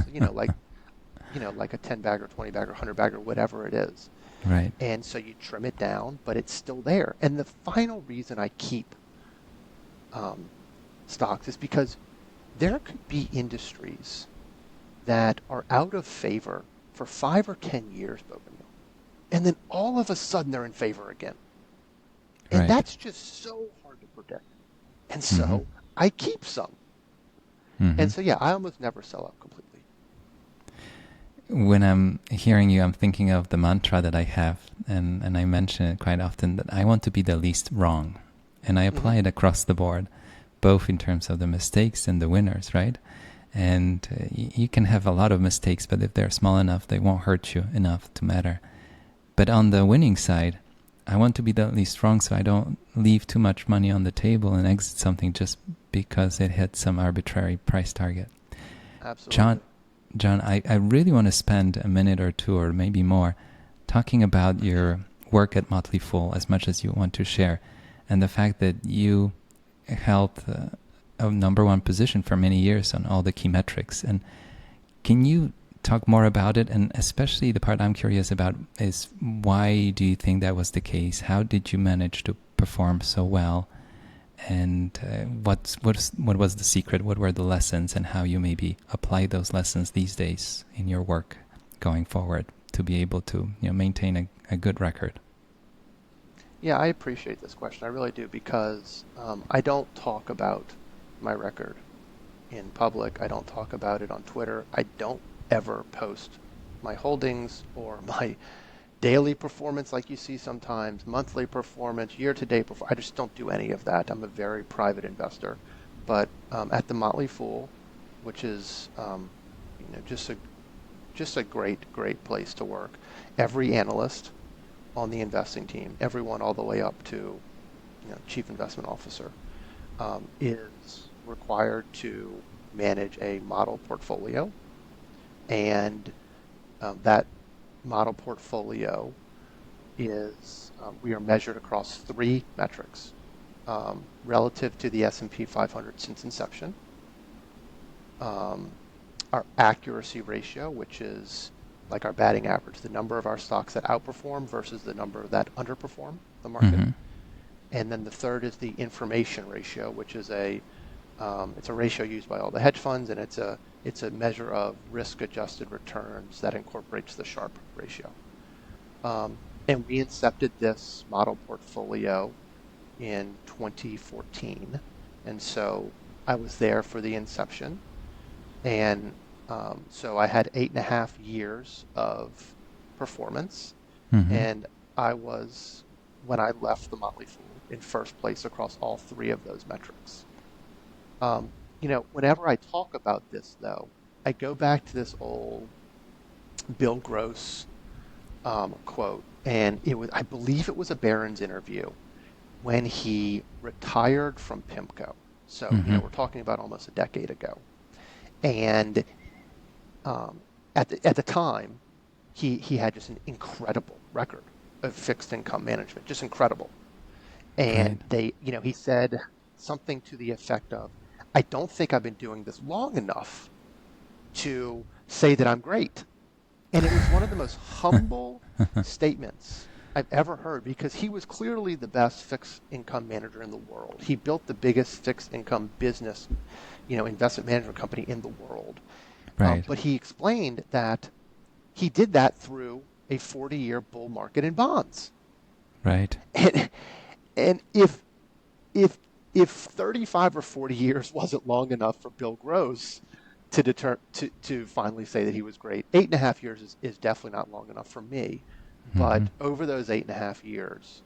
Like a 10 bagger, 20 bagger, 100 bagger, whatever it is. Right. And so you trim it down, but it's still there. And the final reason I keep stocks is because there could be industries that are out of favor for 5 or 10 years, Bougainville, and then all of a sudden they're in favor again. And Right. that's just so hard to predict. And Mm-hmm. so I keep some. Mm-hmm. And so, yeah, I almost never sell out completely. When I'm hearing you, I'm thinking of the mantra that I have, and I mention it quite often, that I want to be the least wrong. And I Mm-hmm. apply it across the board, both in terms of the mistakes and the winners, right? And you can have a lot of mistakes, but if they're small enough, they won't hurt you enough to matter. But on the winning side, I want to be the least wrong so I don't leave too much money on the table and exit something just because it hit some arbitrary price target. John, Absolutely. I really want to spend a minute or two or maybe more talking about your work at Motley Fool as much as you want to share, and the fact that you held a number one position for many years on all the key metrics. And can you talk more about it? And especially the part I'm curious about is, why do you think that was the case? How did you manage to perform so well? And what was the secret? What were the lessons, and how you maybe apply those lessons these days in your work going forward to be able to maintain a good record? Yeah, I appreciate this question. I really do, because I don't talk about my record in public. I don't talk about it on Twitter. I don't ever post my holdings or my daily performance like you see sometimes, monthly performance, year-to-date performance. I just don't do any of that. I'm a very private investor. But at the Motley Fool, which is just a great place to work, every analyst on the investing team, everyone all the way up to chief investment officer, is required to manage a model portfolio, and that model portfolio is we are measured across three metrics relative to the S&P 500 since inception. Our accuracy ratio, which is like our batting average, the number of our stocks that outperform versus the number that underperform the market. Mm-hmm. And then the third is the information ratio, which is it's a ratio used by all the hedge funds, and it's a measure of risk-adjusted returns that incorporates the Sharpe ratio. And we incepted this model portfolio in 2014, and so I was there for the inception, and so I had 8.5 years of performance, Mm-hmm. and I was, when I left the Motley Fool, in first place across all three of those metrics. Whenever I talk about this, though, I go back to this old Bill Gross quote, and I believe it was a Barron's interview when he retired from PIMCO. So, Mm-hmm. we're talking about almost a decade ago. And at the time, he had just an incredible record of fixed income management, just incredible. Right. And he said something to the effect of, "I don't think I've been doing this long enough to say that I'm great." And it was one of the most humble statements I've ever heard, because he was clearly the best fixed income manager in the world. He built the biggest fixed income business, investment management company in the world. Right. But he explained that he did that through a 40-year bull market in bonds. Right. And, and if 35 or 40 years wasn't long enough for Bill Gross to finally say that he was great, 8.5 years is definitely not long enough for me. Mm-hmm. But over those 8.5 years,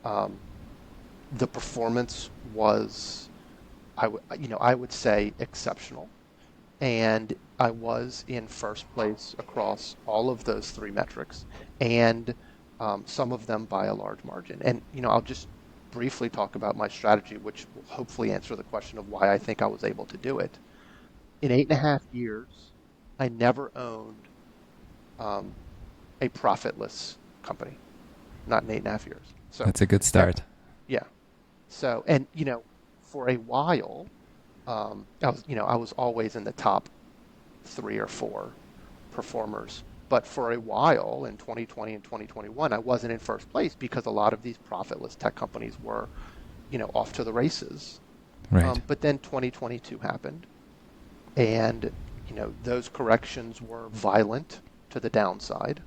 the performance was, I would say, exceptional. And I was in first place across all of those three metrics, and some of them by a large margin. And I'll just briefly talk about my strategy, which will hopefully answer the question of why I think I was able to do it. In 8.5 years, I never owned um, a profitless company, not in 8.5 years. So, That's a good start. yeah. So, and for a while, I was always in the top 3 or 4 performers. But for a while in 2020 and 2021, I wasn't in first place because a lot of these profitless tech companies were, off to the races. Right. But then 2022 happened, and those corrections were violent to the downside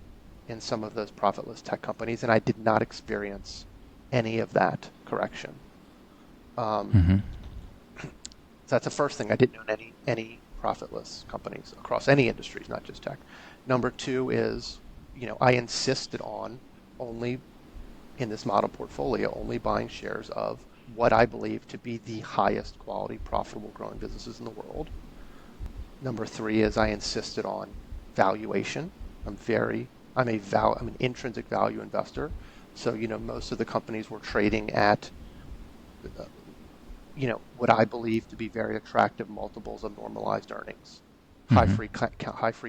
in some of those profitless tech companies, and I did not experience any of that correction. Mm-hmm. So that's the first thing. I didn't own any profitless companies across any industries, not just tech. Number two is, I insisted on only in this model portfolio, only buying shares of what I believe to be the highest quality, profitable, growing businesses in the world. Number three is I insisted on valuation. I'm an intrinsic value investor. So, most of the companies were trading at, what I believe to be very attractive multiples of normalized earnings, high free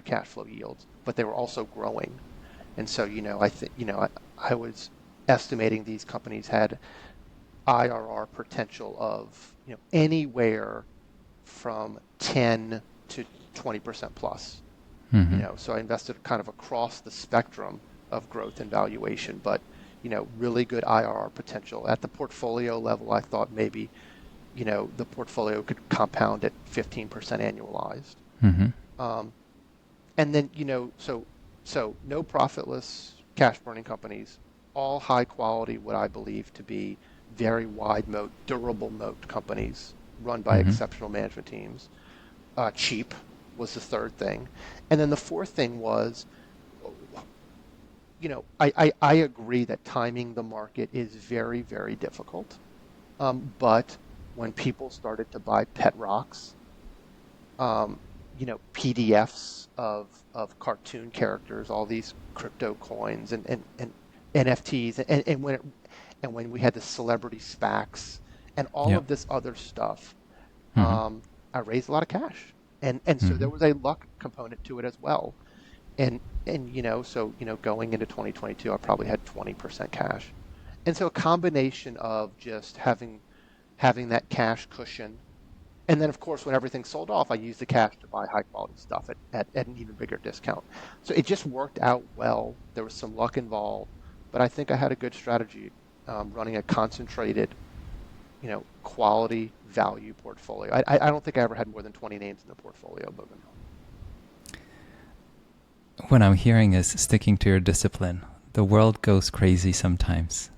cash flow yields, but they were also growing. And so, I was estimating these companies had IRR potential of, anywhere from 10 to 20% plus. So I invested kind of across the spectrum of growth and valuation, but, really good IRR potential. At the portfolio level, I thought maybe, the portfolio could compound at 15% annualized. And then, so no profitless cash burning companies, all high quality, what I believe to be very wide moat, durable moat companies run by exceptional management teams. Cheap was the third thing. And then the fourth thing was, I agree that timing the market is very, very difficult. But when people started to buy pet rocks, PDFs of cartoon characters, all these crypto coins and NFTs, and when we had the celebrity SPACs and all of this other stuff, I raised a lot of cash, and so there was a luck component to it as well, and so going into 2022, I probably had 20% cash, and so a combination of just having that cash cushion. And then, of course, when everything sold off, I used the cash to buy high-quality stuff at an even bigger discount. So it just worked out well. There was some luck involved, but I think I had a good strategy running a concentrated, quality value portfolio. I don't think I ever had more than 20 names in the portfolio. But what I'm hearing is sticking to your discipline. The world goes crazy sometimes,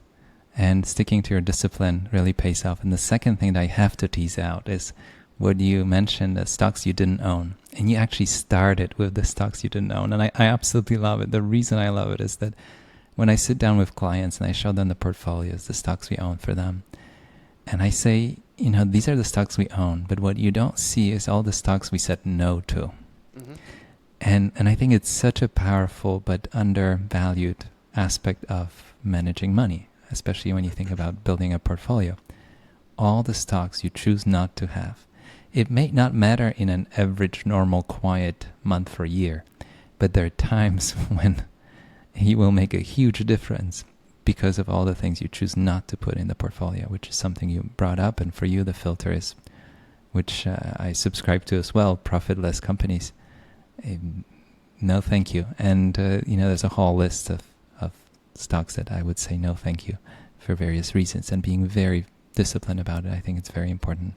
and sticking to your discipline really pays off. And the second thing that I have to tease out is what you mentioned, the stocks you didn't own. And you actually started with the stocks you didn't own. And I absolutely love it. The reason I love it is that when I sit down with clients and I show them the portfolios, the stocks we own for them, and I say, these are the stocks we own, but what you don't see is all the stocks we said no to. And I think it's such a powerful but undervalued aspect of managing money, especially when you think about building a portfolio. All the stocks you choose not to have. It may not matter in an average, normal, quiet month or year, but there are times when he will make a huge difference because of all the things you choose not to put in the portfolio, which is something you brought up. And for you, the filter is, which I subscribe to as well, profitless companies. No, thank you. And, there's a whole list of stocks that I would say no, thank you, for various reasons. And being very disciplined about it, I think it's very important.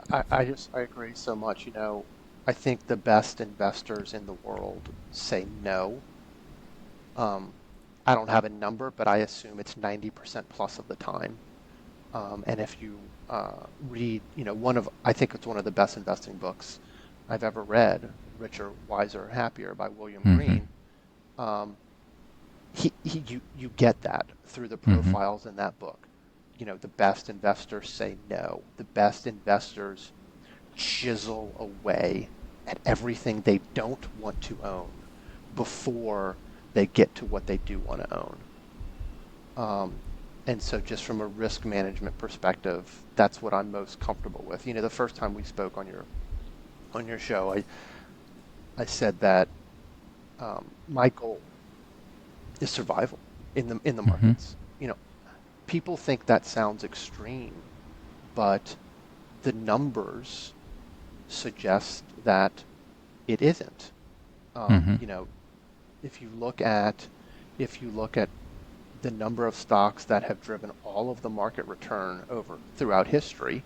I agree so much. I think the best investors in the world say no. I don't have a number, but I assume it's 90% plus of the time. And if you read, I think it's one of the best investing books I've ever read, Richer, Wiser, Happier by William Green. You get that through the profiles in that book. The best investors say no. The best investors chisel away at everything they don't want to own before they get to what they do want to own. And so just from a risk management perspective, that's what I'm most comfortable with. The first time we spoke on your show, I said that my goal is survival in the markets. People think that sounds extreme, but the numbers suggest that it isn't. Mm-hmm. You know, if you look at the number of stocks that have driven all of the market return over throughout history,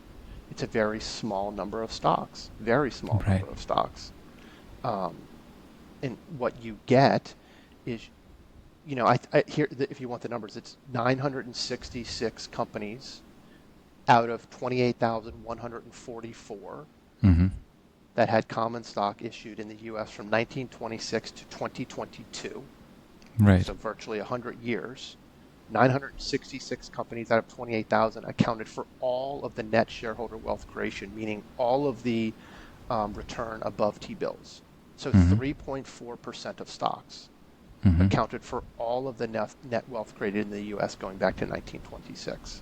it's a very small number of stocks, very small Right. number of stocks. Um, and what you get is, you know, here, if you want the numbers, it's 966 companies out of 28,144 Mm-hmm. that had common stock issued in the U.S. from 1926 to 2022. Right. So virtually 100 years. 966 companies out of 28,000 accounted for all of the net shareholder wealth creation, meaning all of the return above T-bills. So Mm-hmm. 3.4% of stocks Mm-hmm. accounted for all of the net wealth created in the U.S. going back to 1926.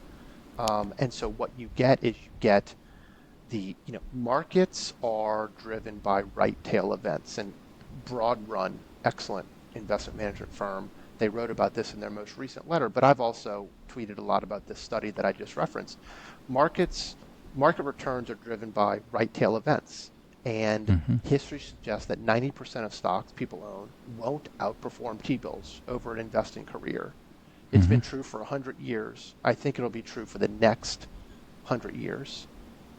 And so what you get is markets are driven by right tail events, and Broad Run, excellent investment management firm, they wrote about this in their most recent letter, but I've also tweeted a lot about this study that I just referenced. Market returns are driven by right tail events, and Mm-hmm. history suggests that 90% of stocks people own won't outperform T-bills over an investing career. It's Mm-hmm. been true for 100 years. I think it'll be true for the next 100 years.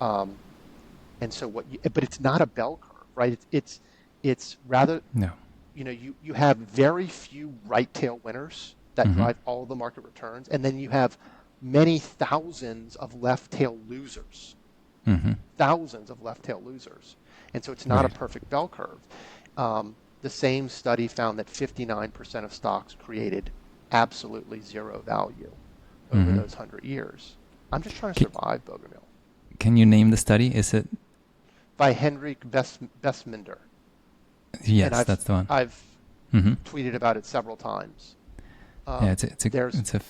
And so but it's not a bell curve, right? It's rather, No. you have very few right tail winners that Mm-hmm. drive all the market returns, and then you have many thousands of left tail losers, Mm-hmm. thousands of left tail losers. And so it's not a Right. perfect bell curve. The same study found that 59% of stocks created absolutely zero value over Mm-hmm. those 100 years. I'm just trying to Can, survive, Bogomil. can you name the study? Is it? By Henrik Bestminder. And Yes, that's the one. I've Mm-hmm. tweeted about it several times. Yeah, There's it's a.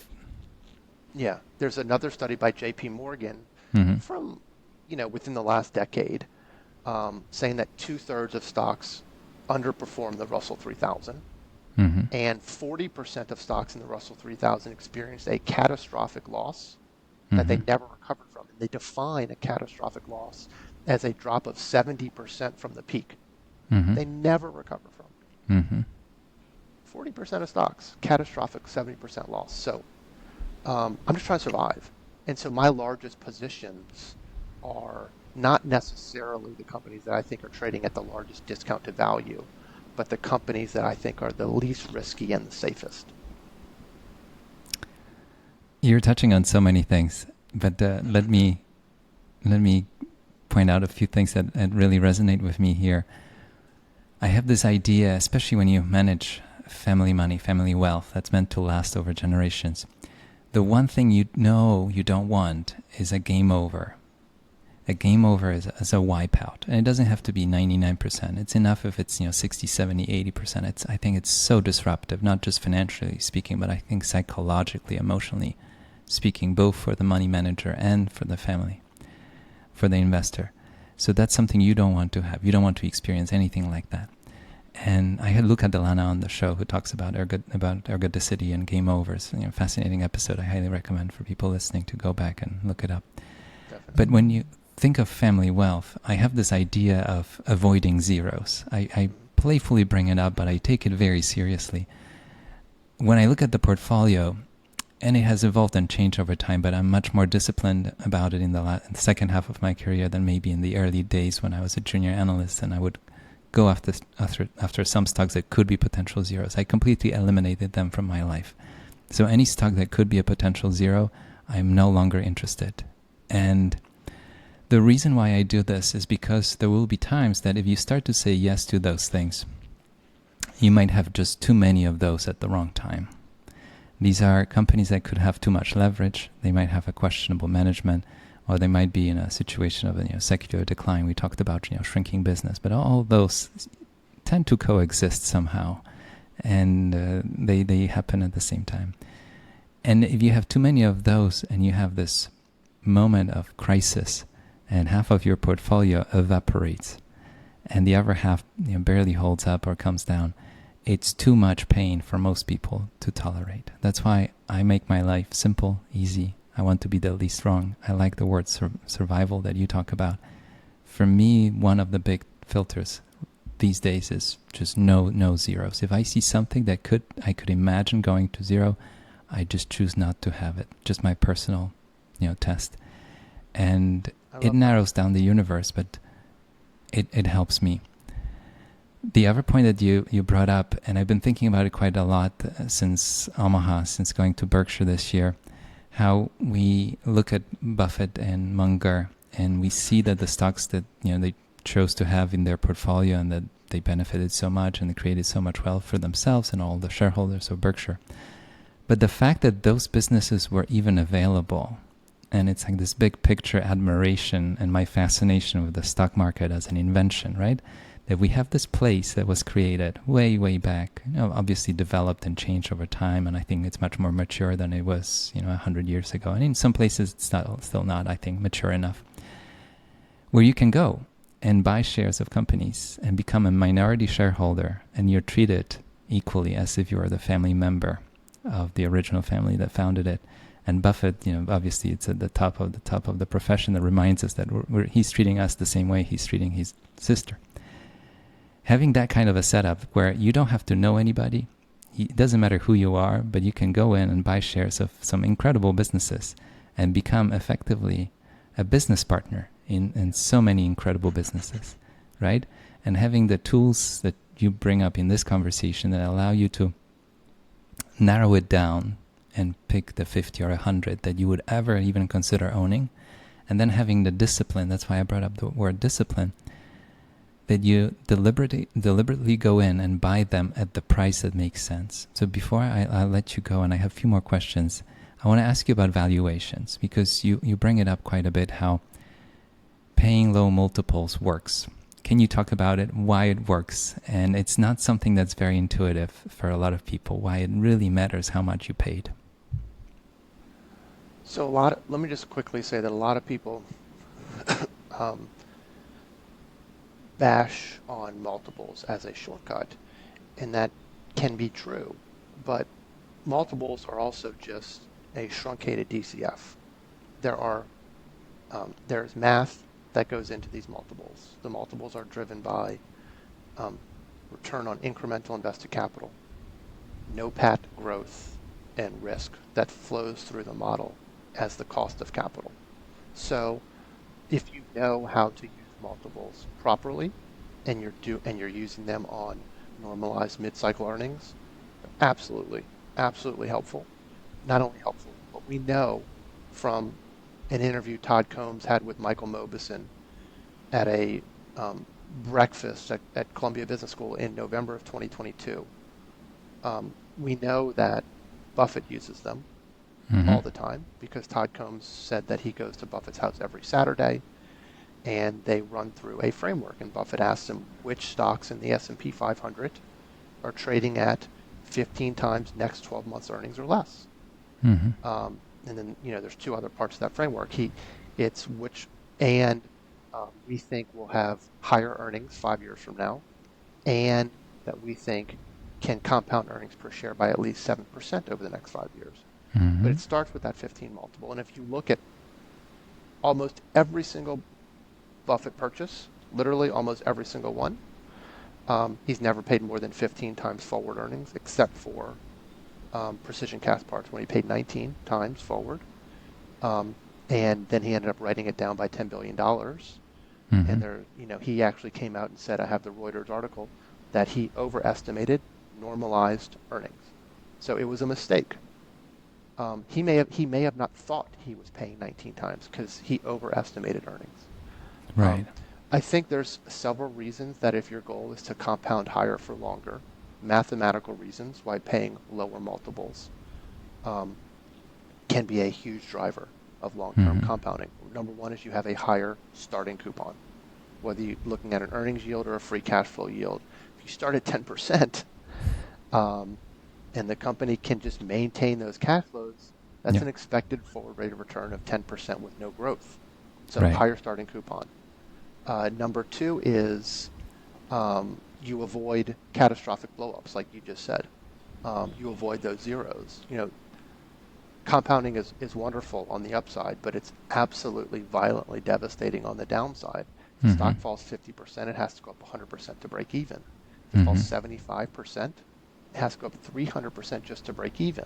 there's another study by J.P. Morgan Mm-hmm. from within the last decade, saying that 2/3 of stocks underperform the Russell 3000, Mm-hmm. and 40% of stocks in the Russell 3000 experienced a catastrophic loss that they Mm-hmm. never recovered from. And they define a catastrophic loss as a drop of 70% from the peak. Mm-hmm. They never recover from. Mm-hmm. 40% of stocks, catastrophic 70% loss. So I'm just trying to survive. And so my largest positions are not necessarily the companies that I think are trading at the largest discount to value, but the companies that I think are the least risky and the safest. You're touching on so many things, but let me point out a few things that really resonate with me here. I have this idea, especially when you manage family money, family wealth that's meant to last over generations. The one thing you don't want is a game over. A game over is a wipeout. And it doesn't have to be 99%. It's enough if it's 60, 70, 80%. I think it's so disruptive, not just financially speaking, but I think psychologically, emotionally speaking, both for the money manager and for the family, for the investor. So that's something you don't want to have. You don't want to experience anything like that. And I had Luca Delana on the show who talks about ergodicity and game overs. Fascinating episode. I highly recommend for people listening to go back and look it up. Definitely. But when you think of family wealth, I have this idea of avoiding zeros. I playfully bring it up, but I take it very seriously. When I look at the portfolio, and it has evolved and changed over time, but I'm much more disciplined about it in the second half of my career than maybe in the early days when I was a junior analyst and I would go after some stocks that could be potential zeros. I completely eliminated them from my life. So any stock that could be a potential zero, I'm no longer interested. And the reason why I do this is because there will be times that if you start to say yes to those things, you might have just too many of those at the wrong time. These are companies that could have too much leverage. They might have a questionable management, or they might be in a situation of secular decline. We talked about shrinking business, but all those tend to coexist somehow, and they happen at the same time. And if you have too many of those, and you have this moment of crisis, and half of your portfolio evaporates, and the other half barely holds up or comes down, it's too much pain for most people to tolerate. That's why I make my life simple, easy. I want to be the least wrong. I like the word survival that you talk about. For me, one of the big filters these days is just no zeros. If I see something that I could imagine going to zero, I just choose not to have it. Just my personal, test. And it narrows down the universe, but it helps me. The other point that you brought up, and I've been thinking about it quite a lot since Omaha, since going to Berkshire this year, how we look at Buffett and Munger, and we see that the stocks that they chose to have in their portfolio and that they benefited so much and they created so much wealth for themselves and all the shareholders of Berkshire. But the fact that those businesses were even available, and it's like this big picture admiration and my fascination with the stock market as an invention, right? That we have this place that was created way back, obviously developed and changed over time, and I think it's much more mature than it was, 100 years ago. And in some places, it's still not, I think, mature enough, where you can go and buy shares of companies and become a minority shareholder, and you're treated equally as if you were the family member of the original family that founded it. And Buffett, obviously it's at the top of the profession that reminds us that he's treating us the same way he's treating his sister. Having that kind of a setup where you don't have to know anybody, it doesn't matter who you are, but you can go in and buy shares of some incredible businesses and become effectively a business partner in so many incredible businesses, right? And having the tools that you bring up in this conversation that allow you to narrow it down and pick the 50 or 100 that you would ever even consider owning, and then having the discipline, that's why I brought up the word discipline, that you deliberately go in and buy them at the price that makes sense. So before I let you go, and I have a few more questions, I want to ask you about valuations, because you bring it up quite a bit, how paying low multiples works. Can you talk about it, why it works? And it's not something that's very intuitive for a lot of people, why it really matters how much you paid. So let me just quickly say that a lot of people bash on multiples as a shortcut, and that can be true, but multiples are also just a truncated DCF. There's math that goes into these multiples. The multiples are driven by return on incremental invested capital, NOPAT growth, and risk that flows through the model as the cost of capital. So if you know how to use multiples properly, and you're using them on normalized mid-cycle earnings, absolutely helpful. Not only helpful, but we know from an interview Todd Combs had with Michael Mauboussin at a breakfast at Columbia Business School in November of 2022. We know that Buffett uses them all the time, because Todd Combs said that he goes to Buffett's house every Saturday, and they run through a framework, and Buffett asks him which stocks in the S&P 500 are trading at 15 times next 12 months earnings or less. And then, there's two other parts of that framework. It's which, and we think will have higher earnings 5 years from now, and that we think can compound earnings per share by at least 7% over the next 5 years. But it starts with that 15 multiple. And if you look at almost every single Buffett purchase, literally almost every single one, he's never paid more than 15 times forward earnings, except for Precision Castparts, when he paid 19 times forward. And then he ended up writing it down by $10 billion. And he actually came out and said, I have the Reuters article, that he overestimated normalized earnings. So it was a mistake. He may have not thought he was paying 19 times because he overestimated earnings. Right. I think there's several reasons that if your goal is to compound higher for longer, mathematical reasons why paying lower multiples can be a huge driver of long-term compounding. Number one is you have a higher starting coupon, whether you're looking at an earnings yield or a free cash flow yield. If you start at 10%, and the company can just maintain those cash flows, that's an expected forward rate of return of 10% with no growth. So higher starting coupon. Number two is you avoid catastrophic blowups, like you just said. You avoid those zeros. Compounding is wonderful on the upside, but it's absolutely violently devastating on the downside. If the stock falls 50%, it has to go up 100% to break even. If it falls 75%, it has to go up 300% just to break even.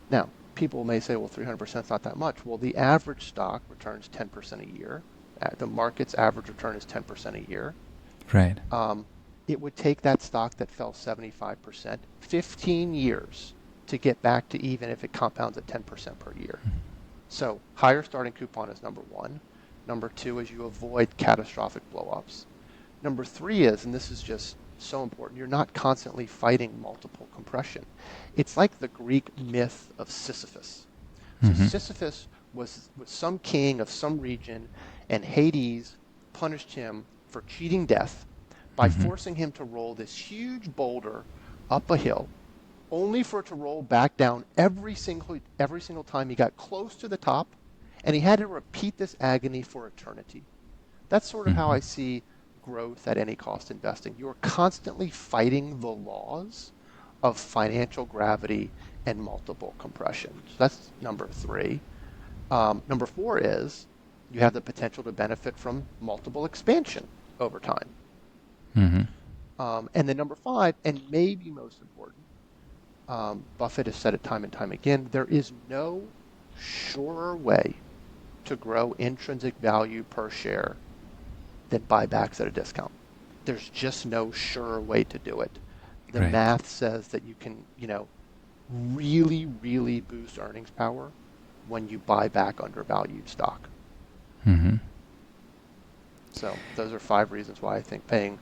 Now, people may say, well, 300% is not that much. Well, the average stock returns 10% a year. The market's average return is 10% a year. Right. It would take that stock that fell 75% 15 years to get back to even if it compounds at 10% per year. So higher starting coupon is number one. Number two is you avoid catastrophic blowups. Number three is, and this is just so important, you're not constantly fighting multiple compression. It's like the Greek myth of Sisyphus. So Sisyphus was some king of some region, and Hades punished him for cheating death by forcing him to roll this huge boulder up a hill, only for it to roll back down every single time he got close to the top, and he had to repeat this agony for eternity. That's sort of how I see growth at any cost investing. You're constantly fighting the laws of financial gravity and multiple compression. So that's number three. Number four is you have the potential to benefit from multiple expansion over time. And then number five, and maybe most important, Buffett has said it time and time again, there is no surer way to grow intrinsic value per share than buybacks at a discount. There's just no surer way to do it. The math says that you can, really, really boost earnings power when you buy back undervalued stock. So those are 5 reasons why I think paying,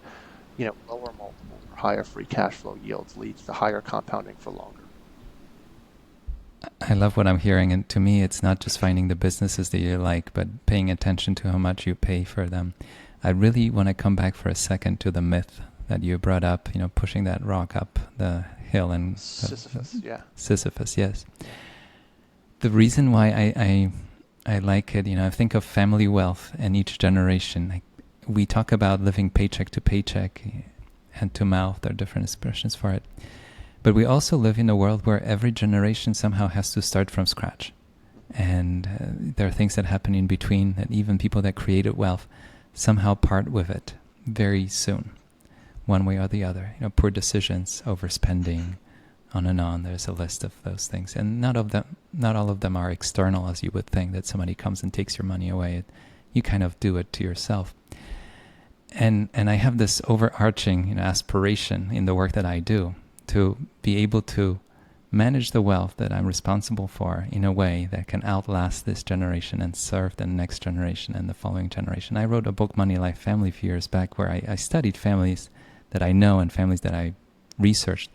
lower multiples or higher free cash flow yields leads to higher compounding for longer. I love what I'm hearing, and to me, it's not just finding the businesses that you like, but paying attention to how much you pay for them. I really want to come back for a second to the myth that you brought up, pushing that rock up the hill and Sisyphus, yeah. Sisyphus, yes. The reason why I like it, I think of family wealth and each generation. We talk about living paycheck to paycheck, hand to mouth. There are different expressions for it. But we also live in a world where every generation somehow has to start from scratch. And there are things that happen in between, that even people that created wealth somehow part with it very soon, one way or the other. Poor decisions, overspending, on and on. There's a list of those things. And not all of them are external, as you would think, that somebody comes and takes your money away. You kind of do it to yourself. And I have this overarching aspiration in the work that I do to be able to manage the wealth that I'm responsible for in a way that can outlast this generation and serve the next generation and the following generation. I wrote a book, Money, Life, Family, a few years back, where I studied families that I know and families that I researched.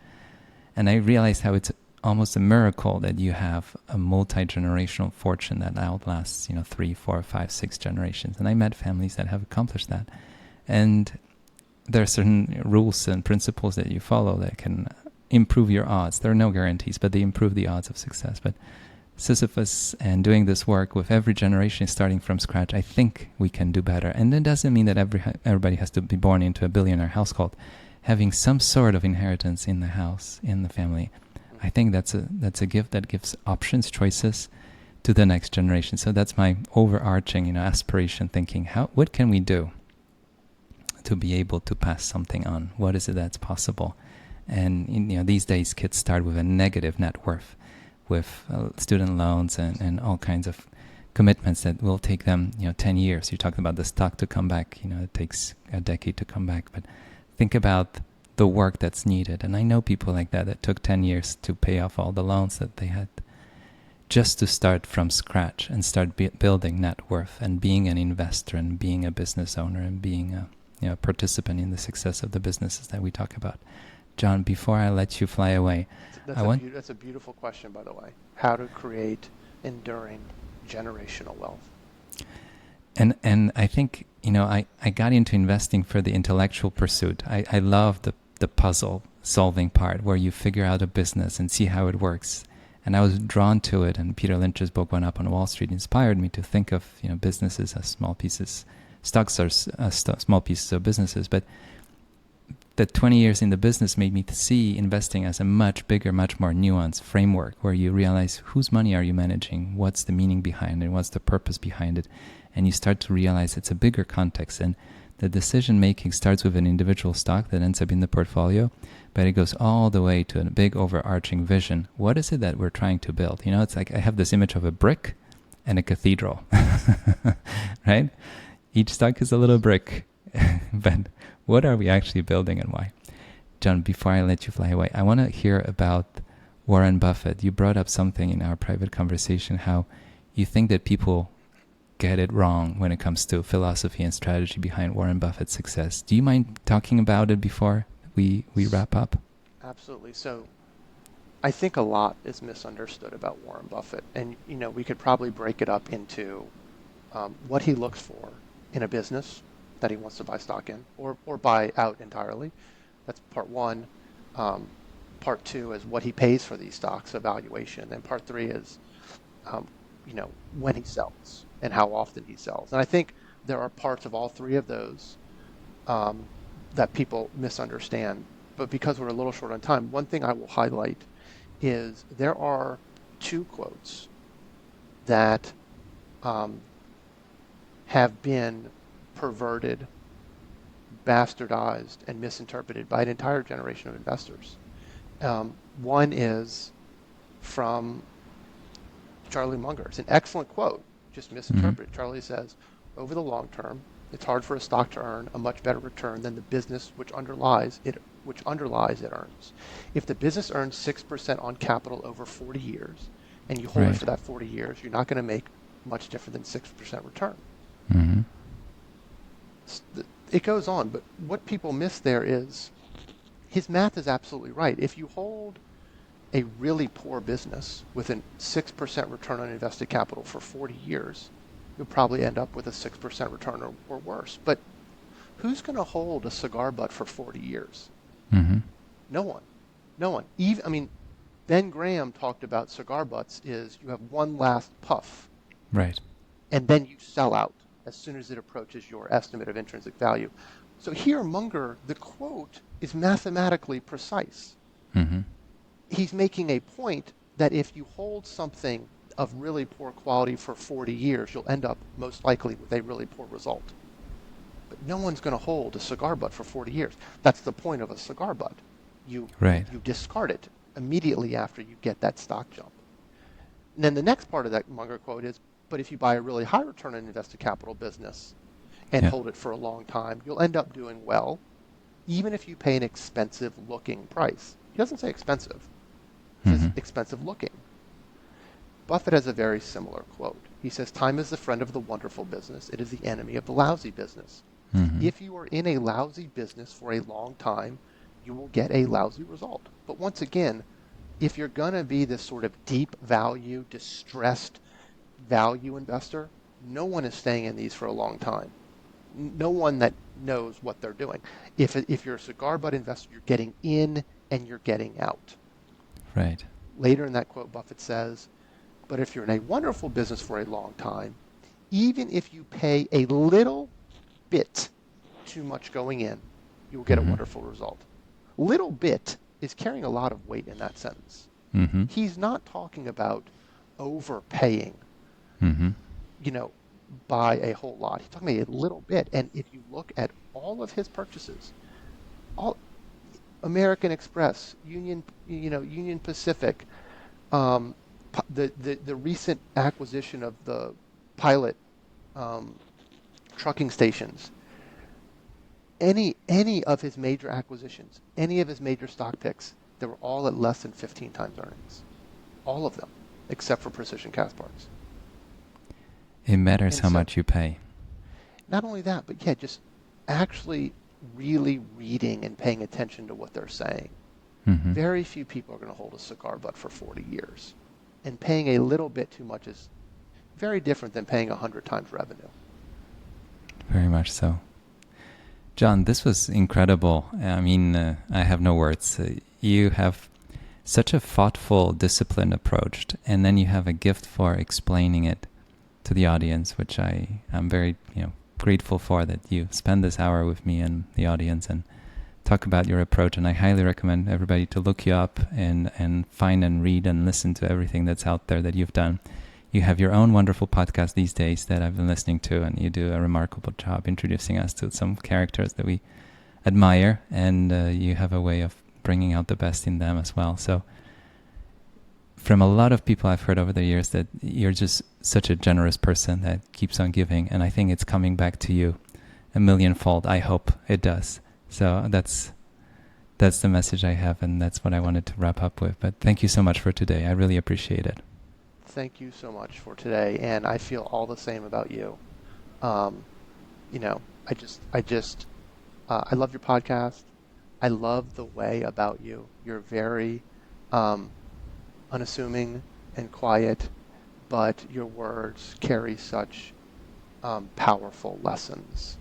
And I realized how it's almost a miracle that you have a multi-generational fortune that outlasts, 3, 4, 5, 6 generations. And I met families that have accomplished that. And there are certain rules and principles that you follow that can improve your odds. There are no guarantees, but they improve the odds of success. But Sisyphus and doing this work with every generation starting from scratch, I think we can do better. And it doesn't mean that everybody has to be born into a billionaire household. Having some sort of inheritance in the house, in the family, I think that's a gift that gives options, choices to the next generation. So that's my overarching, aspiration thinking. What can we do to be able to pass something on? What is it that's possible? And these days kids start with a negative net worth, with student loans and all kinds of commitments that will take them 10 years. You talked about the stock to come back. It takes a decade to come back, but think about the work that's needed. And I know people like that took 10 years to pay off all the loans that they had, just to start from scratch and start building net worth and being an investor and being a business owner and being a participant in the success of the businesses that we talk about. John, before I let you fly away, that's a beautiful question, by the way. How to create enduring generational wealth. And I think, I got into investing for the intellectual pursuit. I love the puzzle solving part where you figure out a business and see how it works. And I was drawn to it, and Peter Lynch's book, One Up on Wall Street, inspired me to think of businesses as small pieces. Stocks are small pieces of businesses, but the 20 years in the business made me see investing as a much bigger, much more nuanced framework where you realize whose money are you managing, what's the meaning behind it, what's the purpose behind it, and you start to realize it's a bigger context. And the decision making starts with an individual stock that ends up in the portfolio, but it goes all the way to a big overarching vision. What is it that we're trying to build? You know, it's like I have this image of a brick and a cathedral, right? Each stock is a little brick, but what are we actually building and why? John, before I let you fly away, I want to hear about Warren Buffett. You brought up something in our private conversation, how you think that people get it wrong when it comes to philosophy and strategy behind Warren Buffett's success. Do you mind talking about it before we wrap up? Absolutely. So I think a lot is misunderstood about Warren Buffett. And, you know, we could probably break it up into what he looks for in a business that he wants to buy stock in or buy out entirely. That's part one. Part two is what he pays for these stocks, evaluation. And part three is, you know, when he sells and how often he sells. And I think there are parts of all three of those that people misunderstand. But because we're a little short on time, one thing I will highlight is there are two quotes that have been perverted, bastardized, and misinterpreted by an entire generation of investors. One is from Charlie Munger. It's an excellent quote, just misinterpreted. Charlie says, over the long term, it's hard for a stock to earn a much better return than the business which underlies it earns. If the business earns 6% on capital over 40 years, and you hold it for that 40 years, you're not going to make much different than 6% return. Mm-hmm. It goes on, but what people miss there is his math is absolutely right. If you hold a really poor business with a 6% return on invested capital for 40 years, you'll probably end up with a 6% return or worse. But who's going to hold a cigar butt for 40 years? Mm-hmm. No one. No one. Even, I mean, Ben Graham talked about cigar butts is you have one last puff. Right. And then you sell out as soon as it approaches your estimate of intrinsic value. So here, Munger, the quote is mathematically precise. Mm-hmm. He's making a point that if you hold something of really poor quality for 40 years, you'll end up most likely with a really poor result. But no one's going to hold a cigar butt for 40 years. That's the point of a cigar butt. You discard it immediately after you get that stock jump. And then the next part of that Munger quote is, but if you buy a really high return on invested capital business and hold it for a long time, you'll end up doing well, even if you pay an expensive looking price. He doesn't say expensive. He says expensive looking. Buffett has a very similar quote. He says, time is the friend of the wonderful business. It is the enemy of the lousy business. Mm-hmm. If you are in a lousy business for a long time, you will get a lousy result. But once again, if you're going to be this sort of deep value, distressed value investor, no one is staying in these for a long time. No one that knows what they're doing. If you're a cigar butt investor, you're getting in and you're getting out. Right. Later in that quote, Buffett says, but if you're in a wonderful business for a long time, even if you pay a little bit too much going in, you will get a wonderful result. Little bit is carrying a lot of weight in that sentence. Mm-hmm. He's not talking about overpaying, by a whole lot. He's talking about a little bit. And if you look at all of his purchases, all American Express, Union Pacific, the recent acquisition of the Pilot trucking stations, any of his major acquisitions, any of his major stock picks, they were all at less than 15 times earnings. All of them, except for Precision Castparts. It matters how much you pay. Not only that, but just actually really reading and paying attention to what they're saying. Mm-hmm. Very few people are going to hold a cigar butt for 40 years. And paying a little bit too much is very different than paying 100 times revenue. Very much so. John, this was incredible. I mean, I have no words. You have such a thoughtful, disciplined approach, and then you have a gift for explaining it to the audience, which I'm very grateful for, that you spend this hour with me and the audience and talk about your approach, and I highly recommend everybody to look you up and find and read and listen to everything that's out there that you've done. You have your own wonderful podcast these days that I've been listening to, and you do a remarkable job introducing us to some characters that we admire, and you have a way of bringing out the best in them as well. So from a lot of people I've heard over the years that you're just such a generous person that keeps on giving, and I think it's coming back to you a millionfold. I hope it does. So that's the message I have, and that's what I wanted to wrap up with. But thank you so much for today. I really appreciate it. Thank you so much for today, and I feel all the same about you. You know, I love your podcast. I love the way about you. You're very unassuming and quiet, but your words carry such powerful lessons.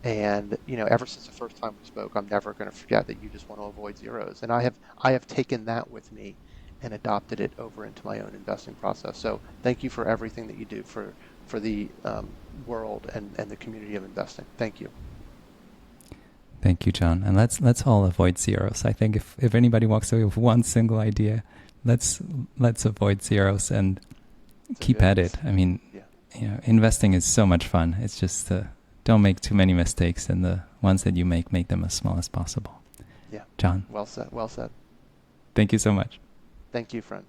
And you know, ever since the first time we spoke, I'm never going to forget that you just want to avoid zeros. And I have taken that with me and adopted it over into my own investing process. So thank you for everything that you do for the world and the community of investing. Thank you. Thank you, John. And let's all avoid zeros. I think if anybody walks away with one single idea, let's avoid zeros and keep at it. I mean, you know, investing is so much fun. It's just don't make too many mistakes, and the ones that you make them as small as possible. Yeah. John. Well said. Well said. Thank you so much. Thank you, friend.